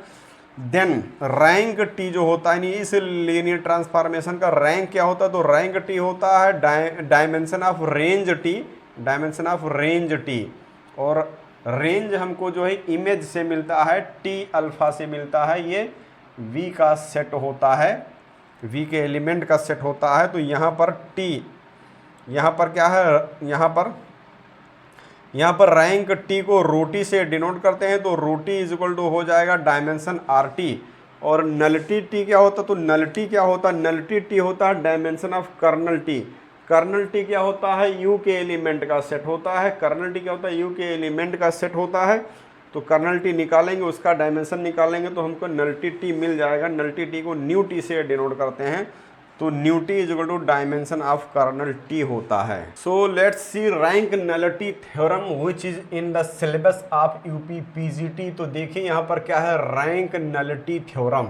then rank T जो होता है इस लीनियर ट्रांसफॉर्मेशन का रैंक क्या होता है, तो रैंक टी होता है dimension of range T, dimension of range T. और रेंज हमको जो है इमेज से मिलता है, टी अल्फा से मिलता है, ये वी का सेट होता है, वी के एलिमेंट का सेट होता है। तो यहाँ पर टी, यहाँ पर क्या है, यहाँ पर रैंक टी को रोटी से डिनोट करते हैं, तो रोटी इज इक्वल टू हो जाएगा डायमेंशन आर टी। और नलिटी टी क्या होता है, तो नलिटी क्या होता है, नलिटी टी होता है dimension of kernel T. Kernel T क्या होता है, यू के एलिमेंट का सेट होता है, कर्नल टी क्या होता है, यू के एलिमेंट का सेट होता है। तो कर्नल टी निकालेंगे, उसका डायमेंशन निकालेंगे तो हमको नलिटी टी मिल जाएगा। नलिटी टी को न्यू टी से डिनोट करते हैं, तो nu T is equal to dimension of kernel T होता है। So let's see rank nullity theorem which is in the syllabus of UP PGT. तो देखिए यहाँ पर क्या है, रैंक नलिटी थ्योरम।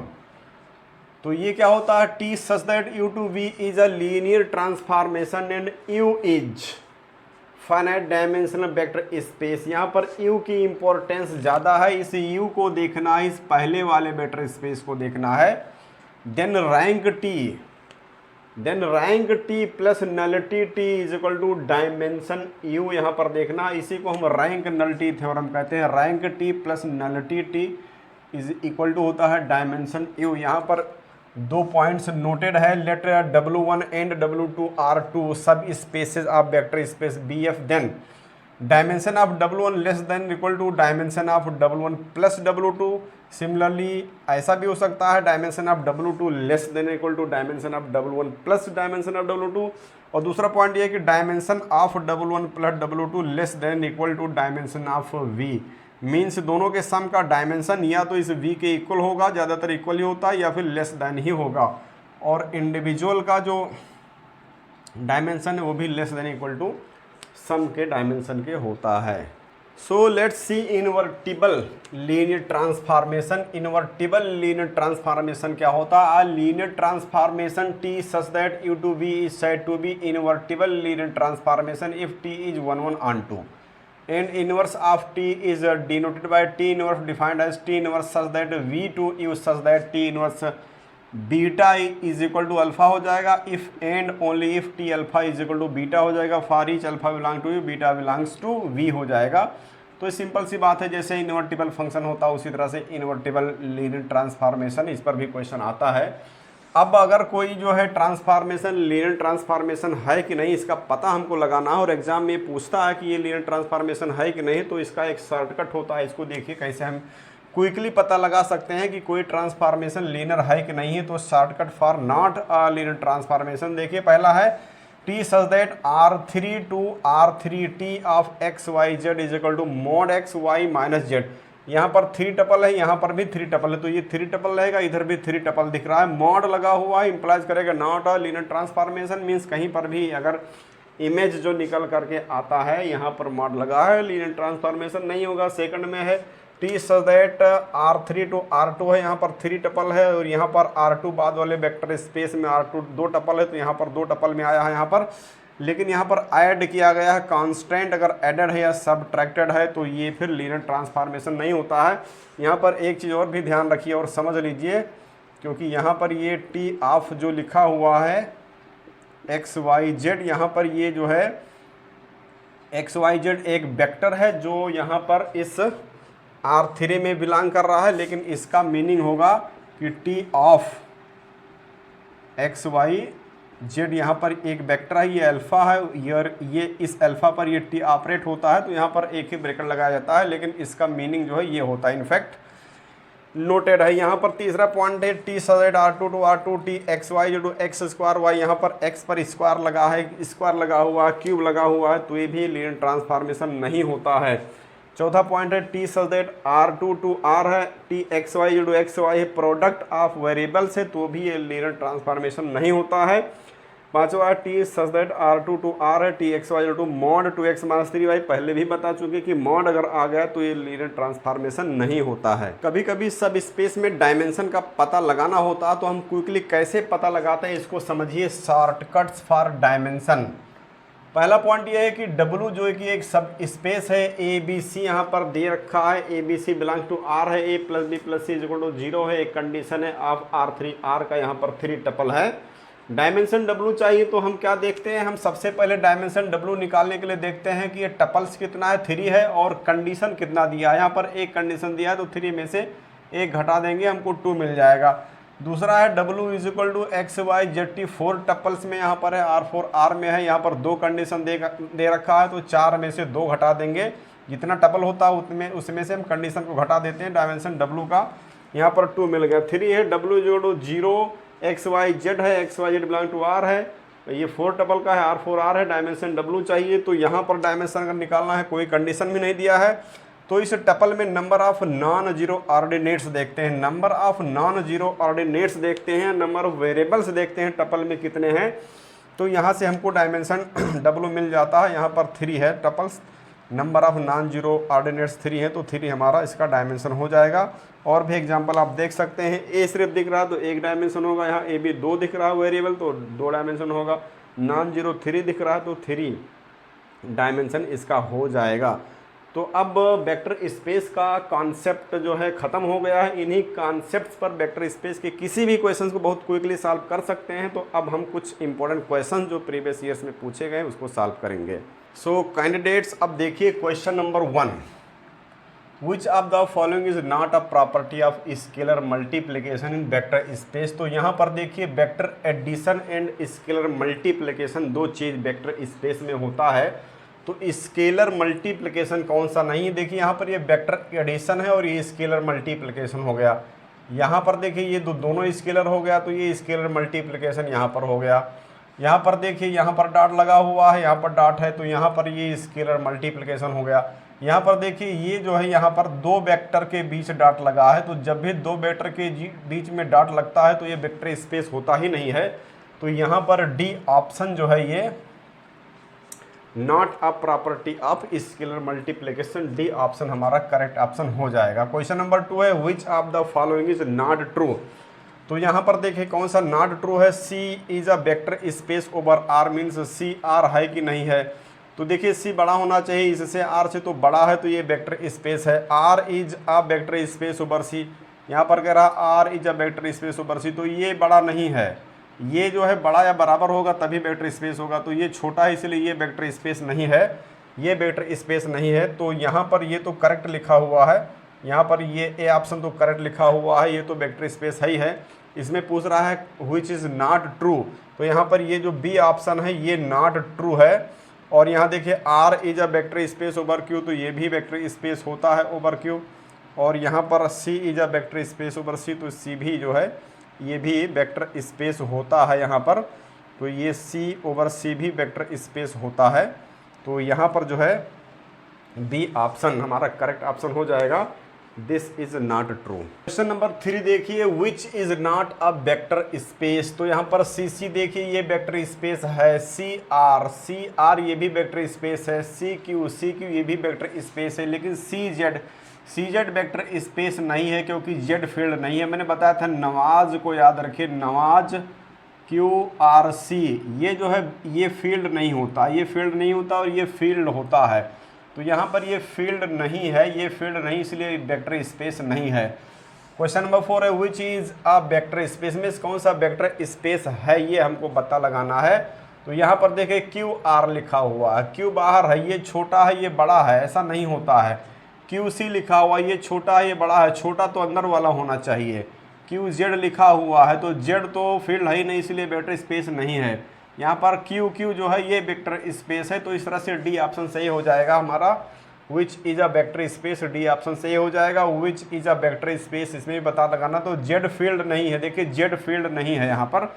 तो ये क्या होता है, T such that U to V is a linear transformation and U is finite dimensional vector space. यहाँ पर u की इंपॉर्टेंस ज़्यादा है, इस u को देखना है, इस पहले वाले वेक्टर स्पेस को देखना है। Then rank T plus nullity T is equal to dimension u, यहाँ पर देखना, इसी को हम रैंक नलिटी थ्योरम कहते हैं। Rank T plus nullity T is equal to होता है डायमेंशन u। यहाँ पर दो पॉइंट्स नोटेड है, let W1 and W2 are two subspaces of vector space BF, then dimension of W1 less than equal to dimension of W1 plus W2। Similarly ऐसा भी हो सकता है, dimension of W2 less than equal to dimension of W1 plus dimension of W2। और दूसरा point ये है कि dimension of W1 plus W2 less than equal to dimension of V। Means दोनों के सम का डायमेंशन या तो इस v के इक्वल होगा, ज़्यादातर इक्वल ही होता है, या फिर लेस देन ही होगा। और इंडिविजुअल का जो डायमेंशन है वो भी less than equal to sum के डायमेंशन के होता है। So let's see invertible linear transformation. Invertible linear transformation क्या होता है, linear transformation T such that U to V is said to be invertible linear transformation if T is 1/1 and inverse of t is denoted by t inverse defined as t inverse such that v2 u such that t inverse beta is equal to alpha हो जाएगा, if and only if T alpha is equal to beta हो जाएगा, for each alpha belong to U beta belongs to V हो जाएगा। तो simple सी बात है, जैसे इन्वर्टिबल फंक्शन होता है उसी तरह से इन्वर्टिबल लीनियर ट्रांसफॉर्मेशन, इस पर भी क्वेश्चन आता है। अब अगर कोई जो है ट्रांसफॉर्मेशन लीनियर ट्रांसफॉर्मेशन है कि नहीं इसका पता हमको लगाना है, और एग्जाम में पूछता है कि ये लीनियर ट्रांसफॉर्मेशन है कि नहीं, तो इसका एक शॉर्टकट होता है। इसको देखिए कैसे हम क्विकली पता लगा सकते हैं कि कोई ट्रांसफॉर्मेशन लीनियर है कि नहीं है। तो shortcut for not linear transformation देखिए, पहला है T such that R3 to R3T of x Y z is equal to mod x y minus z. यहाँ पर 3 टपल है, यहाँ पर भी 3 टपल है, तो ये 3 टपल रहेगा, इधर भी 3 टपल दिख रहा है। मॉड लगा हुआ है, इंप्लाइज करेगा not a linear transformation, means कहीं पर भी अगर इमेज जो निकल करके आता है यहाँ पर मॉड लगा है, लीनियर ट्रांसफॉर्मेशन नहीं होगा। सेकंड में है T such that R3 to R2 है, यहाँ पर 3 टपल है और यहाँ पर R2 बाद वाले वेक्टर स्पेस में R2 2 टपल है, तो यहाँ पर 2 टपल में आया है यहाँ पर। लेकिन यहाँ पर ऐड किया गया है कांस्टेंट, अगर एडेड है या सबट्रैक्टेड है तो ये फिर लीनियर ट्रांसफॉर्मेशन नहीं होता है। यहाँ पर एक चीज़ और भी ध्यान रखिए और समझ लीजिए, क्योंकि यहाँ पर ये टी ऑफ जो लिखा हुआ है एक्स वाई जेड, यहाँ पर ये जो है एक्स वाई जेड एक वेक्टर है जो यहाँ पर इस R3 में बिलोंग कर रहा है, लेकिन इसका मीनिंग होगा कि T of x Y z यहाँ पर एक वेक्टर है, ये अल्फा है, ये इस अल्फा पर ये टी ऑपरेट होता है, तो यहाँ पर एक ही ब्रैकेट लगाया जाता है, लेकिन इसका मीनिंग जो है ये होता है, इनफैक्ट नोटेड है। यहाँ पर तीसरा पॉइंट है T such R2 to R2T x Y z x square y, यहाँ पर एक्स पर स्क्वायर लगा है, स्क्वायर लगा हुआ है, क्यूब लगा हुआ है, तो ये भी लीनियर ट्रांसफॉर्मेशन नहीं होता है। चौथा पॉइंट है T such that R2 to R है, T x Y z x y है, प्रोडक्ट ऑफ वेरिएबल्स है, तो भी ये लीनियर ट्रांसफॉर्मेशन नहीं होता है। पांचवा T such that R2 to R है, T x y to mod 2x minus 3y, पहले भी बता चुके कि मॉड अगर आ गया तो ये लीनियर ट्रांसफॉर्मेशन नहीं होता है। कभी कभी सब स्पेस में डायमेंशन का पता लगाना होता है, तो हम क्विकली कैसे पता लगाते हैं इसको समझिए, शॉर्टकट्स फॉर डायमेंशन। पहला पॉइंट ये है कि W जो है कि एक सब स्पेस है, ABC यहाँ पर दे रखा है, ABC बिलोंग टू R है, A plus B plus C is equal to 0 है, एक कंडीशन है ऑफ R3 R का यहाँ पर 3 टपल है। डायमेंशन W चाहिए तो हम क्या देखते हैं, हम सबसे पहले डायमेंशन W निकालने के लिए देखते हैं कि ये टपल्स कितना है, 3 है, और कंडीशन कितना दिया है। यहाँ पर एक कंडीशन दिया है तो 3 में से एक घटा देंगे, हमको 2 मिल जाएगा। दूसरा है W is equal to x Y z T, 4 tuples में यहाँ पर है, R4 R में है, यहाँ पर 2 कंडीशन दे रखा है, तो 4 में से 2 घटा देंगे, जितना टपल होता है उसमें से हम कंडीशन को घटा देते हैं, डायमेंशन W का यहाँ पर 2 मिल गया। 3 है W is equal to 0 x Y z है, x Y z belong to R है, ये 4 टपल का है, R4 R है, डायमेंशन W चाहिए, तो यहाँ पर डायमेंशन अगर निकालना है, कोई कंडीशन भी नहीं दिया है, तो इस टपल में number of non zero ordinates देखते हैं, number of non zero ordinates देखते हैं, नंबर ऑफ वेरिएबल्स देखते हैं टपल में कितने हैं, तो यहाँ से हमको डायमेंशन W मिल जाता है। यहाँ पर 3 है tuples, number of non zero ordinates 3 है, तो 3 हमारा इसका डायमेंशन हो जाएगा। और भी एग्जांपल आप देख सकते हैं, A सिर्फ दिख रहा है तो 1 डायमेंशन होगा, यहाँ A भी 2 दिख रहा है वेरिएबल तो 2 डायमेंशन होगा, नॉन जीरो 3 दिख रहा है तो 3 डायमेंशन इसका हो जाएगा। तो अब वेक्टर स्पेस का कॉन्सेप्ट जो है ख़त्म हो गया है। इन्हीं कॉन्सेप्ट्स पर वेक्टर स्पेस के किसी भी क्वेश्चन को बहुत क्विकली सॉल्व कर सकते हैं। तो अब हम कुछ इंपॉर्टेंट क्वेश्चन जो प्रीवियस ईयर्स में पूछे गए उसको सॉल्व करेंगे। सो कैंडिडेट्स, अब देखिए question number 1, which of the following is not a property of scalar multiplication in vector space. तो यहाँ पर देखिए vector addition and scalar multiplication 2 चीज़ वेक्टर स्पेस में होता है, तो स्केलर मल्टीप्लिकेशन कौन सा नहीं है। देखिए यहाँ पर ये वेक्टर एडिशन है और ये स्केलर मल्टीप्लिकेशन हो गया। यहाँ पर देखिए ये दोनों स्केलर हो गया, तो ये स्केलर मल्टीप्लिकेशन यहाँ पर हो गया। यहाँ पर देखिए यहाँ पर डॉट लगा हुआ है, यहाँ पर डॉट है, तो यहाँ पर ये स्केलर मल्टीप्लिकेशन हो गया। यहाँ पर देखिए ये जो है यहाँ पर 2 वेक्टर के बीच डॉट लगा है, तो जब भी 2 वेक्टर के बीच में डॉट लगता है तो ये वेक्टर स्पेस होता ही नहीं है। तो यहाँ पर डी ऑप्शन जो है ये not a property of scalar multiplication, D option हमारा करेक्ट ऑप्शन हो जाएगा। क्वेश्चन नंबर 2 है which of the following is not true. तो यहाँ पर देखिए कौन सा नॉट ट्रू है। C is a vector space over R, means C R है कि नहीं है। तो देखिए सी बड़ा होना चाहिए, इससे आर से तो बड़ा है, तो ये वेक्टर स्पेस है। R is a vector space over C, यहाँ पर कह रहा R is a vector space over C, तो ये बड़ा नहीं है, ये जो है बड़ा या बराबर होगा तभी वेक्टर स्पेस होगा, तो ये छोटा है इसलिए ये वेक्टर स्पेस नहीं है, ये वेक्टर स्पेस नहीं है। तो यहाँ पर ये तो करेक्ट लिखा हुआ है, यहाँ पर ये ए ऑप्शन तो करेक्ट लिखा हुआ है, ये तो वेक्टर स्पेस है ही है। इसमें पूछ रहा है व्हिच इज़ नॉट ट्रू, तो यहाँ पर ये जो बी ऑप्शन है ये नॉट ट्रू है। और यहाँ देखिए R is a vector space over Q, तो ये भी वेक्टर स्पेस होता है ओवर क्यू। और यहाँ पर C is a vector space over C, तो सी भी जो है ये भी वेक्टर स्पेस होता है यहाँ पर। तो ये सी ओवर सी भी वेक्टर स्पेस होता है। तो यहाँ पर जो है बी ऑप्शन हमारा करेक्ट ऑप्शन हो जाएगा। This is not true. Question number 3 देखिए, which is not a vector space. तो यहाँ पर सी सी देखिए ये वेक्टर स्पेस है, सी आर ये भी वेक्टर स्पेस है, सी क्यू ये भी वेक्टर स्पेस है, लेकिन सी जेड वेक्टर स्पेस नहीं है क्योंकि जेड फील्ड नहीं है। मैंने बताया था नवाज को याद रखिए, नवाज QRC ये जो है ये फील्ड नहीं होता, ये फील्ड नहीं होता और ये फील्ड होता है। तो यहाँ पर ये फील्ड नहीं है, ये फील्ड नहीं, इसलिए वेक्टर स्पेस नहीं है। क्वेश्चन नंबर 4 है, which is a vector space में कौन सा वेक्टर स्पेस है ये हमको पता लगाना है। तो यहाँ पर देखिए QR लिखा हुआ है, Q बाहर है, ये छोटा है ये बड़ा है, ऐसा नहीं होता है। QC लिखा हुआ है, ये छोटा है ये बड़ा है, छोटा तो अंदर वाला होना चाहिए। QZ लिखा हुआ है तो Z तो फील्ड है ही नहीं, इसलिए वेक्टर स्पेस नहीं है। यहाँ पर QQ जो है ये वेक्टर स्पेस है, तो इस तरह से डी ऑप्शन सही हो जाएगा हमारा। Which is a vector space, D option सही हो जाएगा। Which is a vector space इसमें भी बता लगाना। तो Z फील्ड नहीं है, देखिए Z फील्ड नहीं है यहाँ पर,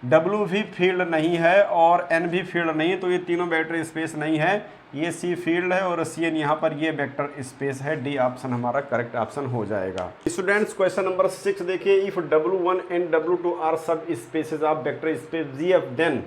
W भी फील्ड नहीं है और N भी फील्ड नहीं है, तो ये तीनों वेक्टर स्पेस नहीं है। ये C फील्ड है और CN यहाँ पर ये वेक्टर स्पेस है। डी ऑप्शन हमारा करेक्ट ऑप्शन हो जाएगा। स्टूडेंट्स क्वेश्चन नंबर 6 देखिए, if W1 and W2 are subspaces of vector space GF, then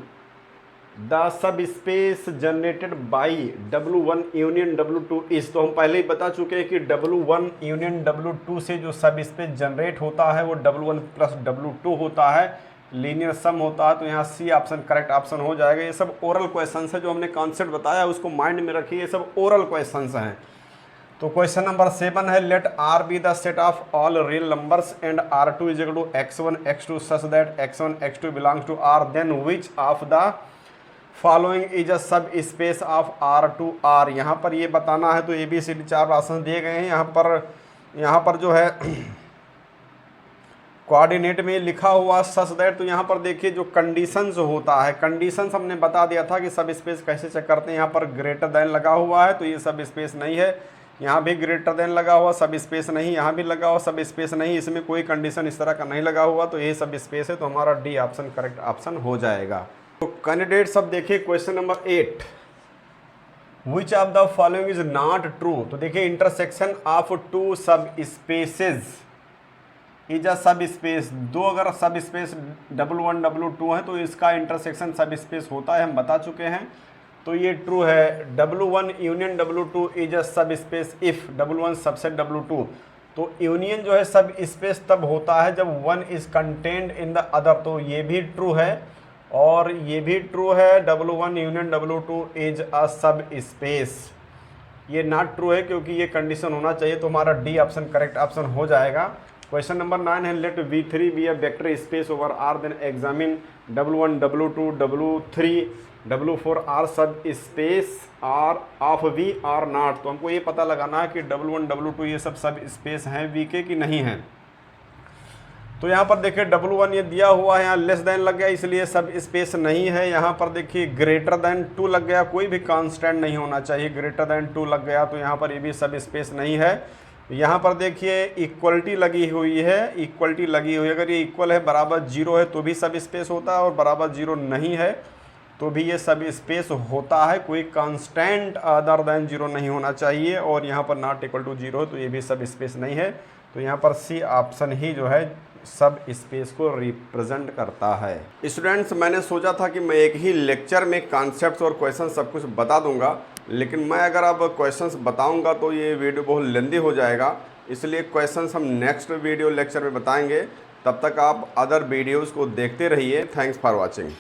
the subspace generated by W1 union W2 is. तो हम पहले ही बता चुके हैं कि W1 यूनियन W2 से जो सब स्पेस जनरेट होता है वो W1 प्लस W2 होता है, लीनियर सम होता है। तो यहाँ सी ऑप्शन करेक्ट ऑप्शन हो जाएगा। ये सब ओरल क्वेश्चंस है, जो हमने कॉन्सेप्ट बताया उसको माइंड में रखिए, ये सब ओरल क्वेश्चंस हैं। तो क्वेश्चन नंबर 7 है, let R be the set of all real numbers and R2 is equal to x1 x2 such that x1 x2 belongs to R, then which of the following is a subspace of R2 R। यहाँ पर ये बताना है। तो ABCD 4 option दिए गए हैं। यहाँ पर जो है कोऑर्डिनेट में लिखा हुआ सच दैट। तो यहाँ पर देखिए जो कंडीशंस होता है, कंडीशंस हमने बता दिया था कि सब स्पेस कैसे चेक करते हैं। यहाँ पर ग्रेटर देन लगा हुआ है तो ये सब स्पेस नहीं है, यहाँ भी ग्रेटर देन लगा हुआ सब स्पेस नहीं, यहाँ भी लगा हुआ सब स्पेस नहीं, इसमें कोई कंडीशन इस तरह का नहीं लगा हुआ, तो ये सब स्पेस है। तो हमारा डी ऑप्शन करेक्ट ऑप्शन हो जाएगा। तो कैंडिडेट सब देखिए question number 8, which of the following is not true. तो देखिए इंटरसेक्शन ऑफ टू सब स्पेसेज इज अ सब स्पेस। दो अगर सब स्पेस W1 W2 है तो इसका इंटरसेक्शन सब स्पेस होता है, हम बता चुके हैं। तो ये ट्रू है। W1 union W2 is a सब space if W1 subset W2। तो यूनियन जो है सब स्पेस तब होता है जब one is contained in the other. तो ये भी ट्रू है और ये भी ट्रू है। W1 union W2 is a सब स्पेस। ये नॉट ट्रू है क्योंकि ये कंडीशन होना चाहिए, तो हमारा डी ऑप्शन करेक्ट ऑप्शन हो जाएगा। क्वेश्चन नंबर 9 है, let V3 be a vector space over R, then examine W1 W2 W3 W4 are subspace are of V or not. तो हमको ये पता लगाना है कि W1 W2 ये सब स्पेस हैं V के कि नहीं हैं। तो यहाँ पर देखिए W1 ये दिया हुआ है, यहाँ लेस देन लग गया इसलिए सब स्पेस नहीं है। यहाँ पर देखिए ग्रेटर देन 2 लग गया, कोई भी कांस्टेंट नहीं होना चाहिए, ग्रेटर देन 2 लग गया तो यहाँ पर ये भी सब स्पेस नहीं है। यहाँ पर देखिए इक्वलिटी लगी हुई है, इक्वलिटी लगी हुई है, अगर ये इक्वल है बराबर 0 है तो भी सब स्पेस होता है और बराबर 0 नहीं है तो भी ये सब स्पेस होता है। कोई कांस्टेंट अदर देन 0 नहीं होना चाहिए और यहाँ पर नॉट इक्वल टू 0 तो ये भी सब स्पेस नहीं है। तो यहाँ पर सी ऑप्शन ही जो है सब स्पेस को रिप्रेजेंट करता है। स्टूडेंट्स मैंने सोचा था कि मैं एक ही लेक्चर में कॉन्सेप्ट्स और क्वेश्चन सब कुछ बता दूंगा, लेकिन मैं अगर अब क्वेश्चंस बताऊंगा तो ये वीडियो बहुत लेंदी हो जाएगा, इसलिए क्वेश्चंस हम नेक्स्ट वीडियो लेक्चर में बताएंगे। तब तक आप अदर वीडियोस को देखते रहिए। Thanks for watching.